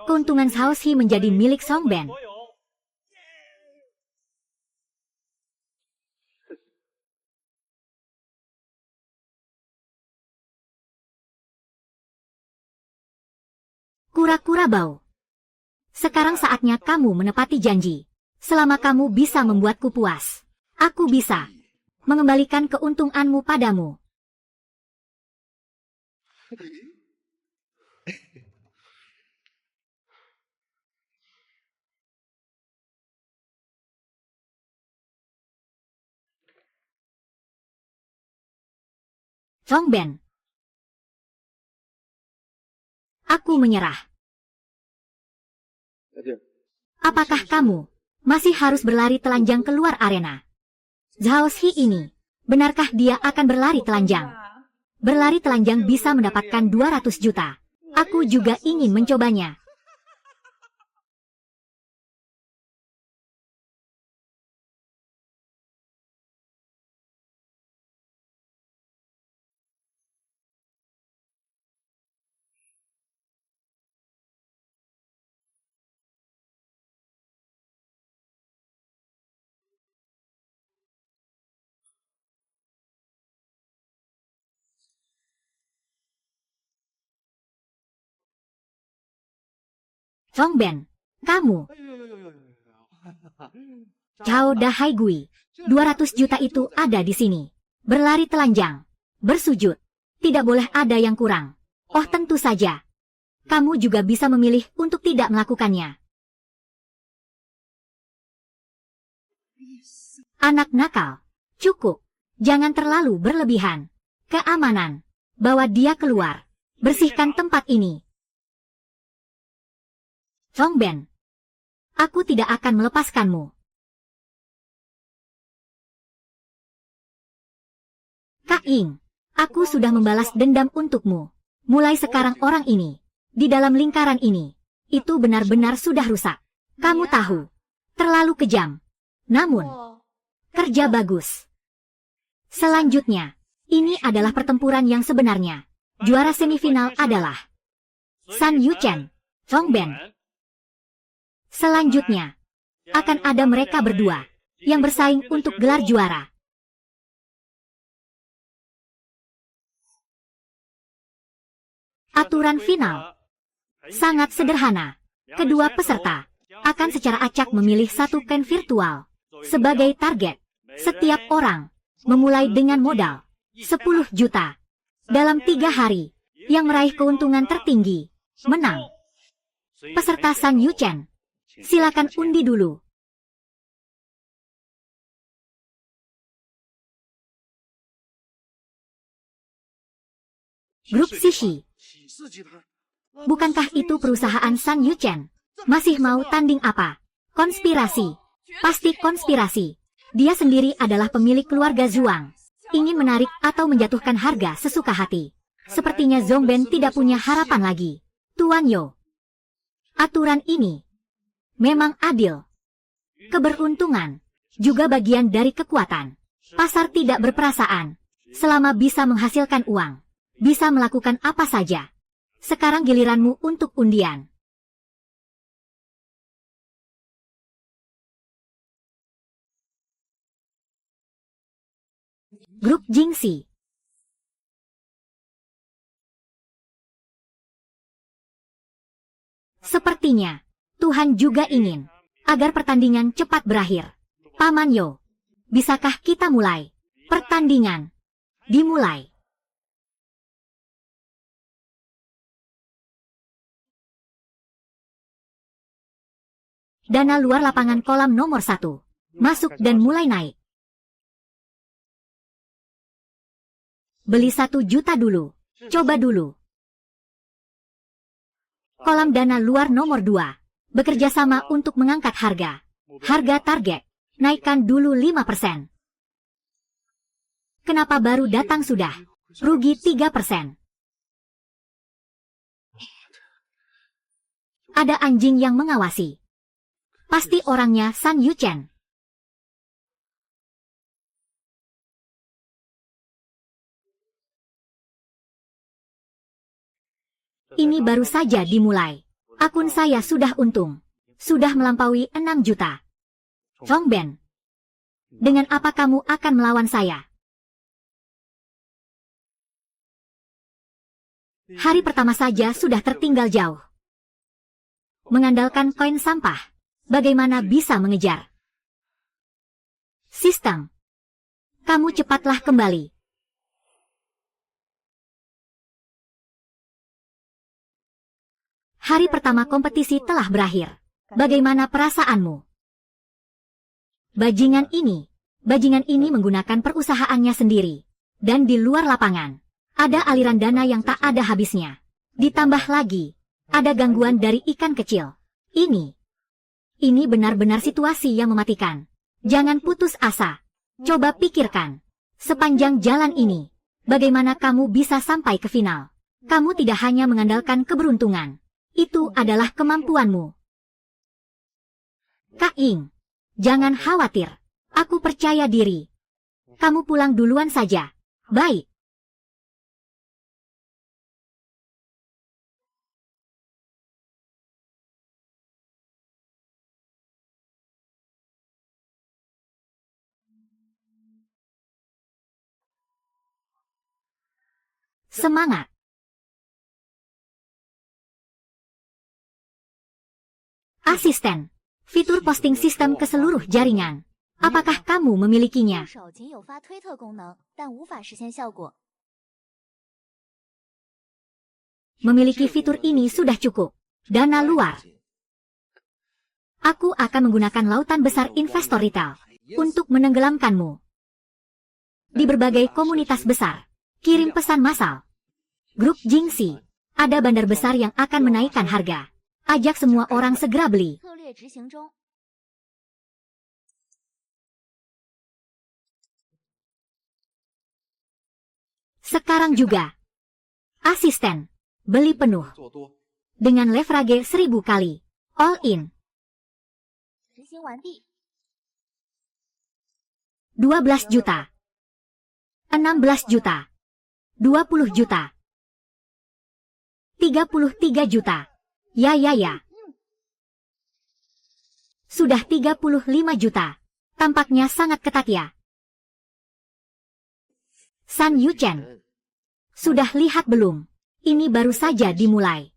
Keuntungan Aoshi menjadi milik Zhong Ben. Kura-kura bau. Sekarang saatnya kamu menepati janji. Selama kamu bisa membuatku puas, aku bisa mengembalikan keuntunganmu padamu. Zhong Ben. Aku menyerah. Apakah kamu masih harus berlari telanjang keluar arena. Zhao Shi ini, benarkah dia akan berlari telanjang? Berlari telanjang bisa mendapatkan 200 juta. Aku juga ingin mencobanya. Zhongben, kamu. Cao Dahaigui, 200 juta itu ada di sini. Berlari telanjang, bersujud. Tidak boleh ada yang kurang. Oh tentu saja. Kamu juga bisa memilih untuk tidak melakukannya. Anak nakal, cukup. Jangan terlalu berlebihan. Keamanan. Bawa dia keluar. Bersihkan tempat ini. Zhongben, aku tidak akan melepaskanmu. Kak Ying, aku sudah membalas dendam untukmu. Mulai sekarang orang ini, di dalam lingkaran ini, itu benar-benar sudah rusak. Kamu tahu, terlalu kejam. Namun, kerja bagus. Selanjutnya, ini adalah pertempuran yang sebenarnya. Juara semifinal adalah San Yuchen, Zhongben. Selanjutnya, akan ada mereka berdua yang bersaing untuk gelar juara. Aturan final sangat sederhana. Kedua peserta akan secara acak memilih satu coin virtual sebagai target. Setiap orang memulai dengan modal 10 juta. Dalam 3 hari, yang meraih keuntungan tertinggi menang. Peserta San Yuchen, silakan undi dulu. Grup Sishi. Bukankah itu perusahaan San Yuchen? Masih mau tanding apa? Konspirasi. Pasti konspirasi. Dia sendiri adalah pemilik keluarga Zhuang. Ingin menarik atau menjatuhkan harga sesuka hati. Sepertinya Zhongben tidak punya harapan lagi. Tuan Yo. Aturan ini memang adil. Keberuntungan juga bagian dari kekuatan. Pasar tidak berperasaan. Selama bisa menghasilkan uang, bisa melakukan apa saja. Sekarang giliranmu untuk undian. Grup Jingxi. Sepertinya, Tuhan juga ingin agar pertandingan cepat berakhir. Paman Yo, bisakah kita mulai? Pertandingan dimulai. Dana luar lapangan kolam nomor 1. Masuk dan mulai naik. Beli 1 juta dulu. Coba dulu. Kolam dana luar nomor 2. Bekerja sama untuk mengangkat harga. Harga target. Naikkan dulu 5%. Kenapa baru datang sudah? Rugi 3%. Ada anjing yang mengawasi. Pasti orangnya San Yuchen. Ini baru saja dimulai. Akun saya sudah untung. Sudah melampaui 6 juta. Zhongben, dengan apa kamu akan melawan saya? Hari pertama saja sudah tertinggal jauh. Mengandalkan koin sampah, bagaimana bisa mengejar? Sistem, kamu cepatlah kembali. Hari pertama kompetisi telah berakhir. Bagaimana perasaanmu? Bajingan ini menggunakan perusahaannya sendiri. Dan di luar lapangan, ada aliran dana yang tak ada habisnya. Ditambah lagi, ada gangguan dari ikan kecil. Ini Ini benar-benar situasi yang mematikan. Jangan putus asa. Coba pikirkan. Sepanjang jalan ini, bagaimana kamu bisa sampai ke final? Kamu tidak hanya mengandalkan keberuntungan. Itu adalah kemampuanmu. Kak Ying, jangan khawatir. Aku percaya diri. Kamu pulang duluan saja. Baik. Semangat. Asisten. Fitur posting sistem ke seluruh jaringan. Apakah kamu memilikinya? 助手仅有发推特功能，但无法实现效果。 Memiliki fitur ini sudah cukup. Dana luar. Aku akan menggunakan lautan besar investor retail untuk menenggelamkanmu. Di berbagai komunitas besar, kirim pesan massal. Grup Jingxi, ada bandar besar yang akan menaikkan harga. Ajak semua orang segera beli. 策略执行中。 Sekarang juga. Asisten, beli penuh. Dengan leverage 1000 kali. All in. 执行完毕。 12 juta. 16 juta. 20 juta. 33 juta. Ya. Sudah 35 juta. Tampaknya sangat ketat ya. San Yuchen. Sudah lihat belum? Ini baru saja dimulai.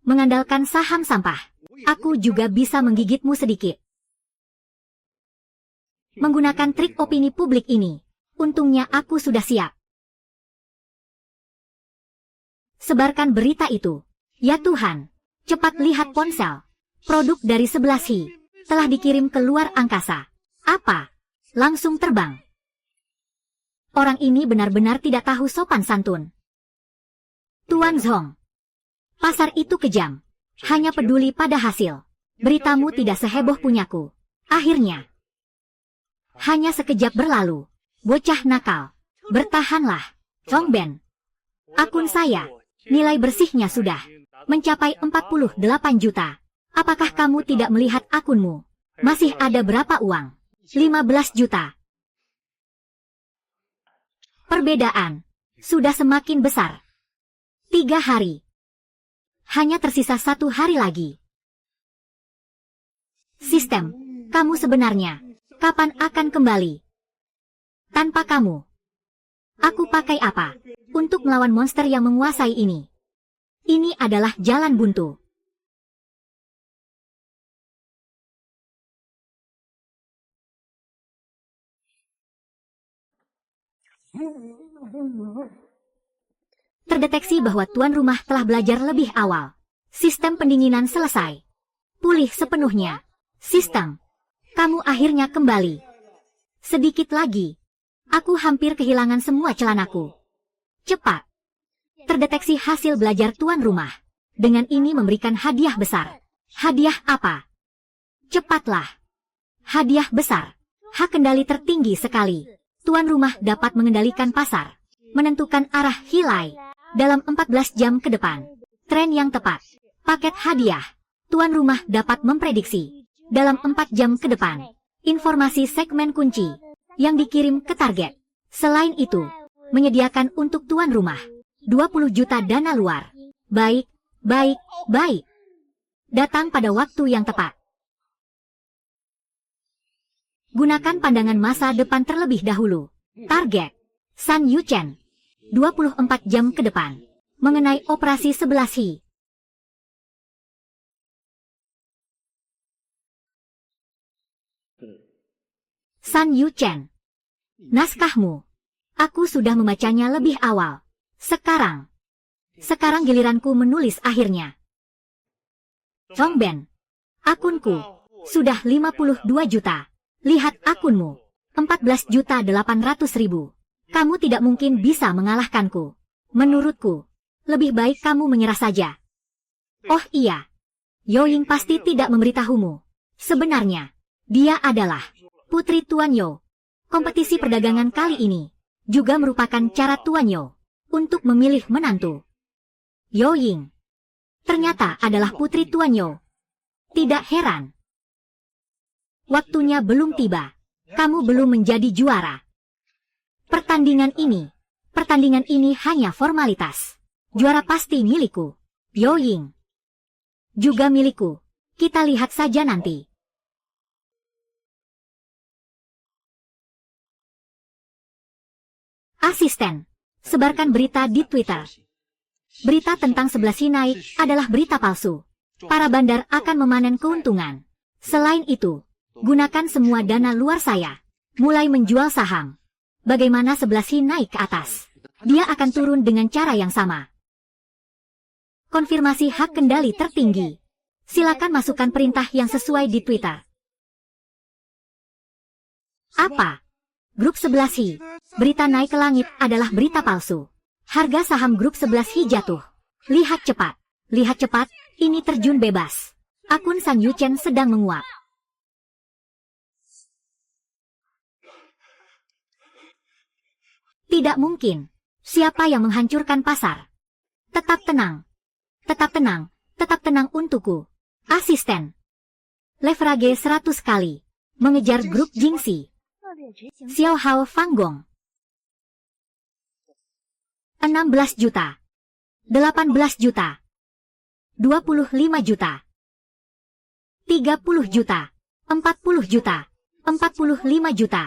Mengandalkan saham sampah. Aku juga bisa menggigitmu sedikit. Menggunakan trik opini publik ini. Untungnya aku sudah siap. Sebarkan berita itu. Ya Tuhan. Cepat lihat ponsel. Produk dari 11 telah dikirim ke luar angkasa. Apa? Langsung terbang. Orang ini benar-benar tidak tahu sopan santun. Tuan Zhong. Pasar itu kejam. Hanya peduli pada hasil. Beritamu tidak seheboh punyaku. Akhirnya. Hanya sekejap berlalu. Bocah nakal. Bertahanlah. Zhongben. Akun saya. Nilai bersihnya sudah mencapai 48 juta. Apakah kamu tidak melihat akunmu? Masih ada berapa uang? 15 juta. Perbedaan sudah semakin besar. 3 hari. Hanya tersisa 1 hari lagi. Sistem, kamu sebenarnya kapan akan kembali? Tanpa kamu, aku pakai apa untuk melawan monster yang menguasai ini? Ini adalah jalan buntu. Terdeteksi bahwa tuan rumah telah belajar lebih awal. Sistem pendinginan selesai. Pulih sepenuhnya. Sistem, kamu akhirnya kembali. Sedikit lagi. Aku hampir kehilangan semua celanaku. Cepat. Terdeteksi hasil belajar tuan rumah. Dengan ini memberikan hadiah besar. Hadiah apa? Cepatlah. Hadiah besar. Hak kendali tertinggi sekali. Tuan rumah dapat mengendalikan pasar. Menentukan arah hilai. Dalam 14 jam ke depan. Tren yang tepat. Paket hadiah. Tuan rumah dapat memprediksi. Dalam 4 jam ke depan. Informasi segmen kunci. Yang dikirim ke target. Selain itu. Menyediakan untuk tuan rumah. 20 juta dana luar. Baik. Datang pada waktu yang tepat. Gunakan pandangan masa depan terlebih dahulu. Target. San Yuchen. 24 jam ke depan. Mengenai operasi 11 San Yuchen. Naskahmu. Aku sudah membacanya lebih awal. Sekarang giliranku menulis akhirnya. Zhongben. Akunku. Sudah 52 juta. Lihat akunmu. 14.800.000. Kamu tidak mungkin bisa mengalahkanku. Menurutku, lebih baik kamu menyerah saja. Oh iya. Yoying pasti tidak memberitahumu. Sebenarnya, dia adalah Putri Tuan Yo. Kompetisi perdagangan kali ini juga merupakan cara Tuan Yo untuk memilih menantu. Yo Ying ternyata adalah Putri Tuan Yo. Tidak heran. Waktunya belum tiba. Kamu belum menjadi juara. Pertandingan ini hanya formalitas. Juara pasti milikku. Yo Ying juga milikku. Kita lihat saja nanti. Asisten, sebarkan berita di Twitter. Berita tentang 11 naik adalah berita palsu. Para bandar akan memanen keuntungan. Selain itu, gunakan semua dana luar saya. Mulai menjual saham. Bagaimana 11 naik ke atas? Dia akan turun dengan cara yang sama. Konfirmasi hak kendali tertinggi. Silakan masukkan perintah yang sesuai di Twitter. Apa? Grup 11 Hi. Berita naik ke langit adalah berita palsu. Harga saham grup 11 Hi jatuh. Lihat cepat. Lihat cepat, ini terjun bebas. Akun San Yuchen sedang menguap. Tidak mungkin. Siapa yang menghancurkan pasar? Tetap tenang. Tetap tenang. Tetap tenang untukku. Asisten. Leverage 100 kali. Mengejar grup Jingxi. Xiao Hao Fanggong. 16 juta. 18 juta. 25 juta. 30 juta. 40 juta. 45 juta.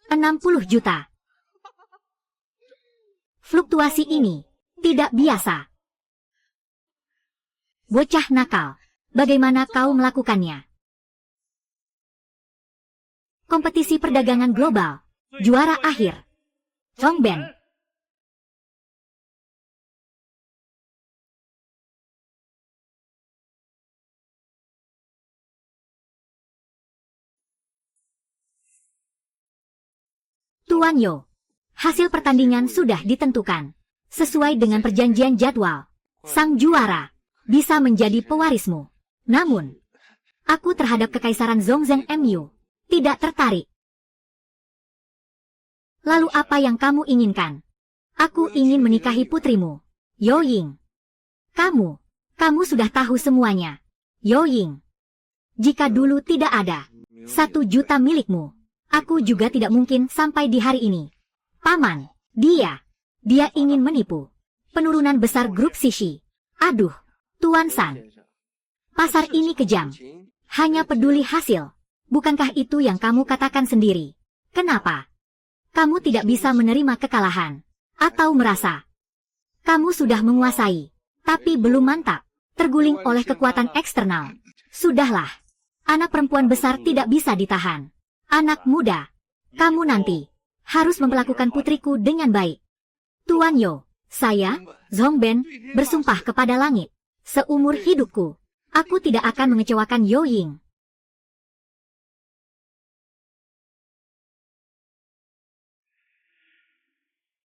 60 juta. Fluktuasi ini tidak biasa. Bocah nakal, bagaimana kau melakukannya? Kompetisi perdagangan global, juara akhir. Zhongben. Tuan Yo, hasil pertandingan sudah ditentukan. Sesuai dengan perjanjian jadwal, sang juara bisa menjadi pewarismu. Namun, aku terhadap Kekaisaran Zhongzheng MU tidak tertarik. Lalu apa yang kamu inginkan? Aku ingin menikahi putrimu, Yo Ying. Kamu sudah tahu semuanya, Yo Ying. Jika dulu tidak ada 1 juta milikmu, aku juga tidak mungkin sampai di hari ini. Paman, dia ingin menipu. Penurunan besar grup Sishi. Aduh, Tuan San. Pasar ini kejam. Hanya peduli hasil. Bukankah itu yang kamu katakan sendiri? Kenapa? Kamu tidak bisa menerima kekalahan. Atau merasa kamu sudah menguasai, tapi belum mantap. Terguling oleh kekuatan eksternal. Sudahlah. Anak perempuan besar tidak bisa ditahan. Anak muda, kamu nanti harus memperlakukan putriku dengan baik. Tuan Yo, saya, Zhongben, bersumpah kepada langit. Seumur hidupku, aku tidak akan mengecewakan Yo Ying.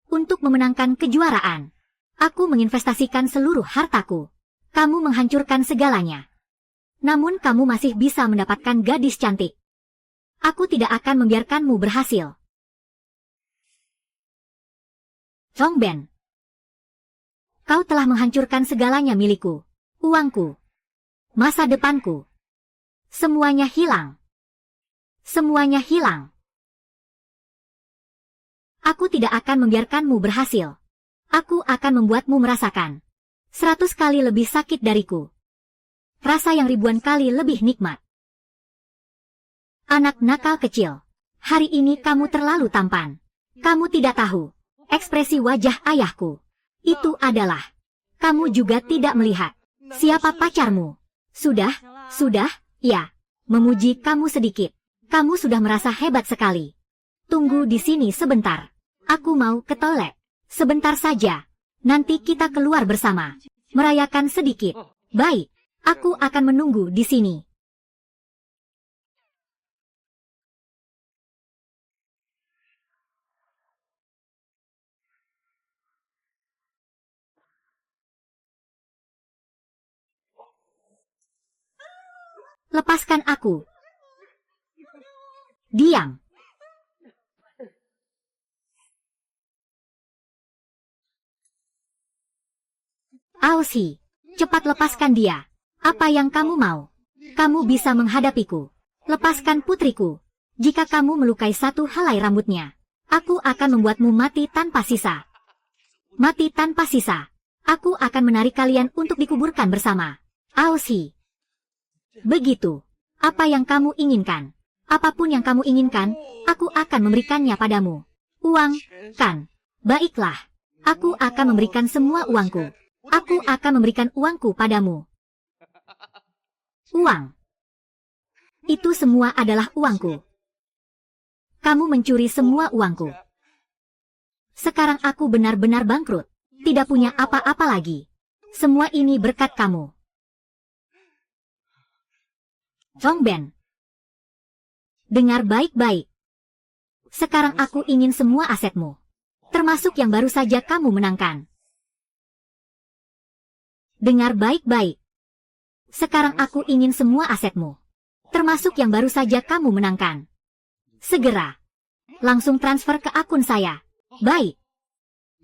Untuk memenangkan kejuaraan, aku menginvestasikan seluruh hartaku. Kamu menghancurkan segalanya. Namun kamu masih bisa mendapatkan gadis cantik. Aku tidak akan membiarkanmu berhasil. Zhongben, kau telah menghancurkan segalanya milikku. Uangku. Masa depanku. Semuanya hilang. Semuanya hilang. Aku tidak akan membiarkanmu berhasil. Aku akan membuatmu merasakan 100 kali lebih sakit dariku. Rasa yang ribuan kali lebih nikmat. Anak nakal kecil. Hari ini kamu terlalu tampan. Kamu tidak tahu ekspresi wajah ayahku. Itu adalah. Kamu juga tidak melihat siapa pacarmu. Sudah, ya. Memuji kamu sedikit. Kamu sudah merasa hebat sekali. Tunggu di sini sebentar. Aku mau ke toilet. Sebentar saja. Nanti kita keluar bersama. Merayakan sedikit. Baik. Aku akan menunggu di sini. Lepaskan aku. Diam. Aoshi, cepat lepaskan dia. Apa yang kamu mau? Kamu bisa menghadapiku. Lepaskan putriku. Jika kamu melukai satu helai rambutnya, aku akan membuatmu mati tanpa sisa. Mati tanpa sisa. Aku akan menarik kalian untuk dikuburkan bersama. Aoshi. Begitu. Apa yang kamu inginkan? Apapun yang kamu inginkan, aku akan memberikannya padamu. Uang, kan? Baiklah. Aku akan memberikan semua uangku. Aku akan memberikan uangku padamu. Uang. Itu semua adalah uangku. Kamu mencuri semua uangku. Sekarang aku benar-benar bangkrut. Tidak punya apa-apa lagi. Semua ini berkat kamu. Zhongben. Dengar baik-baik. Sekarang aku ingin semua asetmu. Termasuk yang baru saja kamu menangkan. Dengar baik-baik. Sekarang aku ingin semua asetmu. Termasuk yang baru saja kamu menangkan. Segera. Langsung transfer ke akun saya. Baik.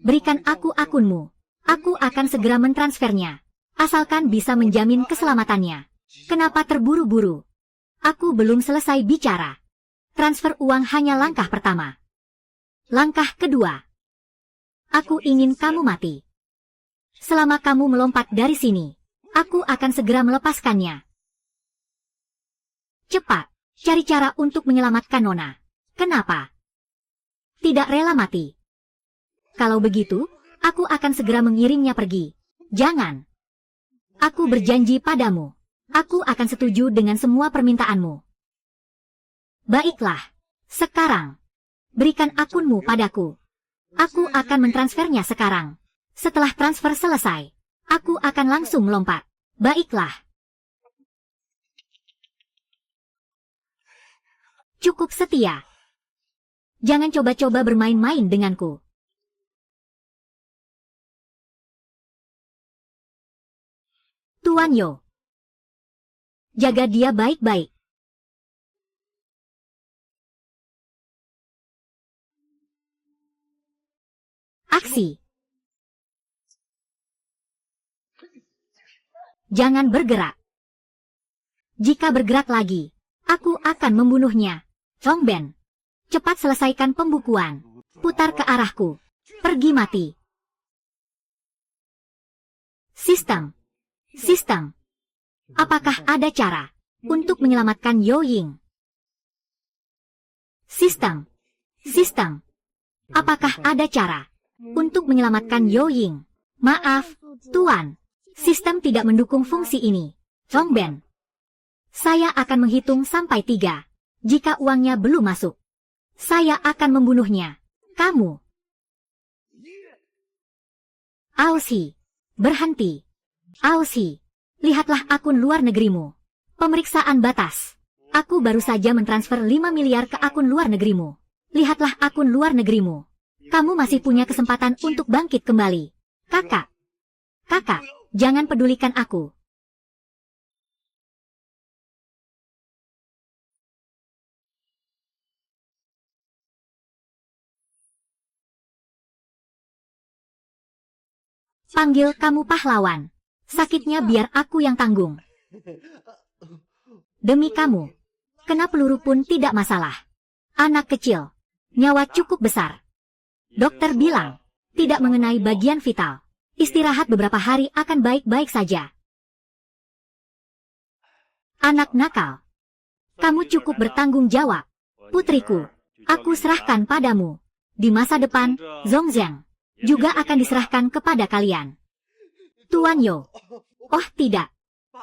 Berikan aku akunmu. Aku akan segera mentransfernya. Asalkan bisa menjamin keselamatannya. Kenapa terburu-buru? Aku belum selesai bicara. Transfer uang hanya langkah pertama. Langkah kedua. Aku ingin kamu mati. Selama kamu melompat dari sini, aku akan segera melepaskannya. Cepat, cari cara untuk menyelamatkan Nona. Kenapa? Tidak rela mati. Kalau begitu, aku akan segera mengirimnya pergi. Jangan. Aku berjanji padamu. Aku akan setuju dengan semua permintaanmu. Baiklah. Sekarang. Berikan akunmu padaku. Aku akan mentransfernya sekarang. Setelah transfer selesai, aku akan langsung melompat. Baiklah. Cukup setia. Jangan coba-coba bermain-main denganku. Tuan Yo. Jaga dia baik-baik. Aksi. Jangan bergerak. Jika bergerak lagi, aku akan membunuhnya. Zhongben. Cepat selesaikan pembukuan. Putar ke arahku. Pergi mati. Sistem. Sistem. Apakah ada cara untuk menyelamatkan Yo Ying? Sistem. Sistem. Apakah ada cara untuk menyelamatkan Yo Ying? Maaf, Tuan. Sistem tidak mendukung fungsi ini. Zhongben. Saya akan menghitung sampai 3. Jika uangnya belum masuk, saya akan membunuhnya. Kamu. Aoshi. Berhenti. Aoshi. Lihatlah akun luar negerimu. Pemeriksaan batas. Aku baru saja mentransfer 5 miliar ke akun luar negerimu. Lihatlah akun luar negerimu. Kamu masih punya kesempatan untuk bangkit kembali. Kakak. Kakak. Jangan pedulikan aku. Panggil kamu pahlawan. Sakitnya biar aku yang tanggung. Demi kamu. Kena peluru pun tidak masalah. Anak kecil. Nyawa cukup besar. Dokter bilang, tidak mengenai bagian vital. Istirahat beberapa hari akan baik-baik saja. Anak nakal. Kamu cukup bertanggung jawab. Putriku, aku serahkan padamu. Di masa depan, Zhongzheng juga akan diserahkan kepada kalian. Tuan Yo. Oh tidak.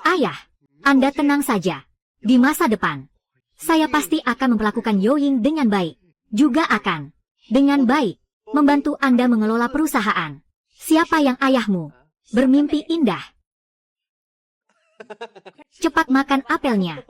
Ayah, Anda tenang saja. Di masa depan, saya pasti akan memperlakukan Yo Ying dengan baik. Juga akan, dengan baik, membantu Anda mengelola perusahaan. Siapa yang ayahmu? Bermimpi indah. Cepat makan apelnya.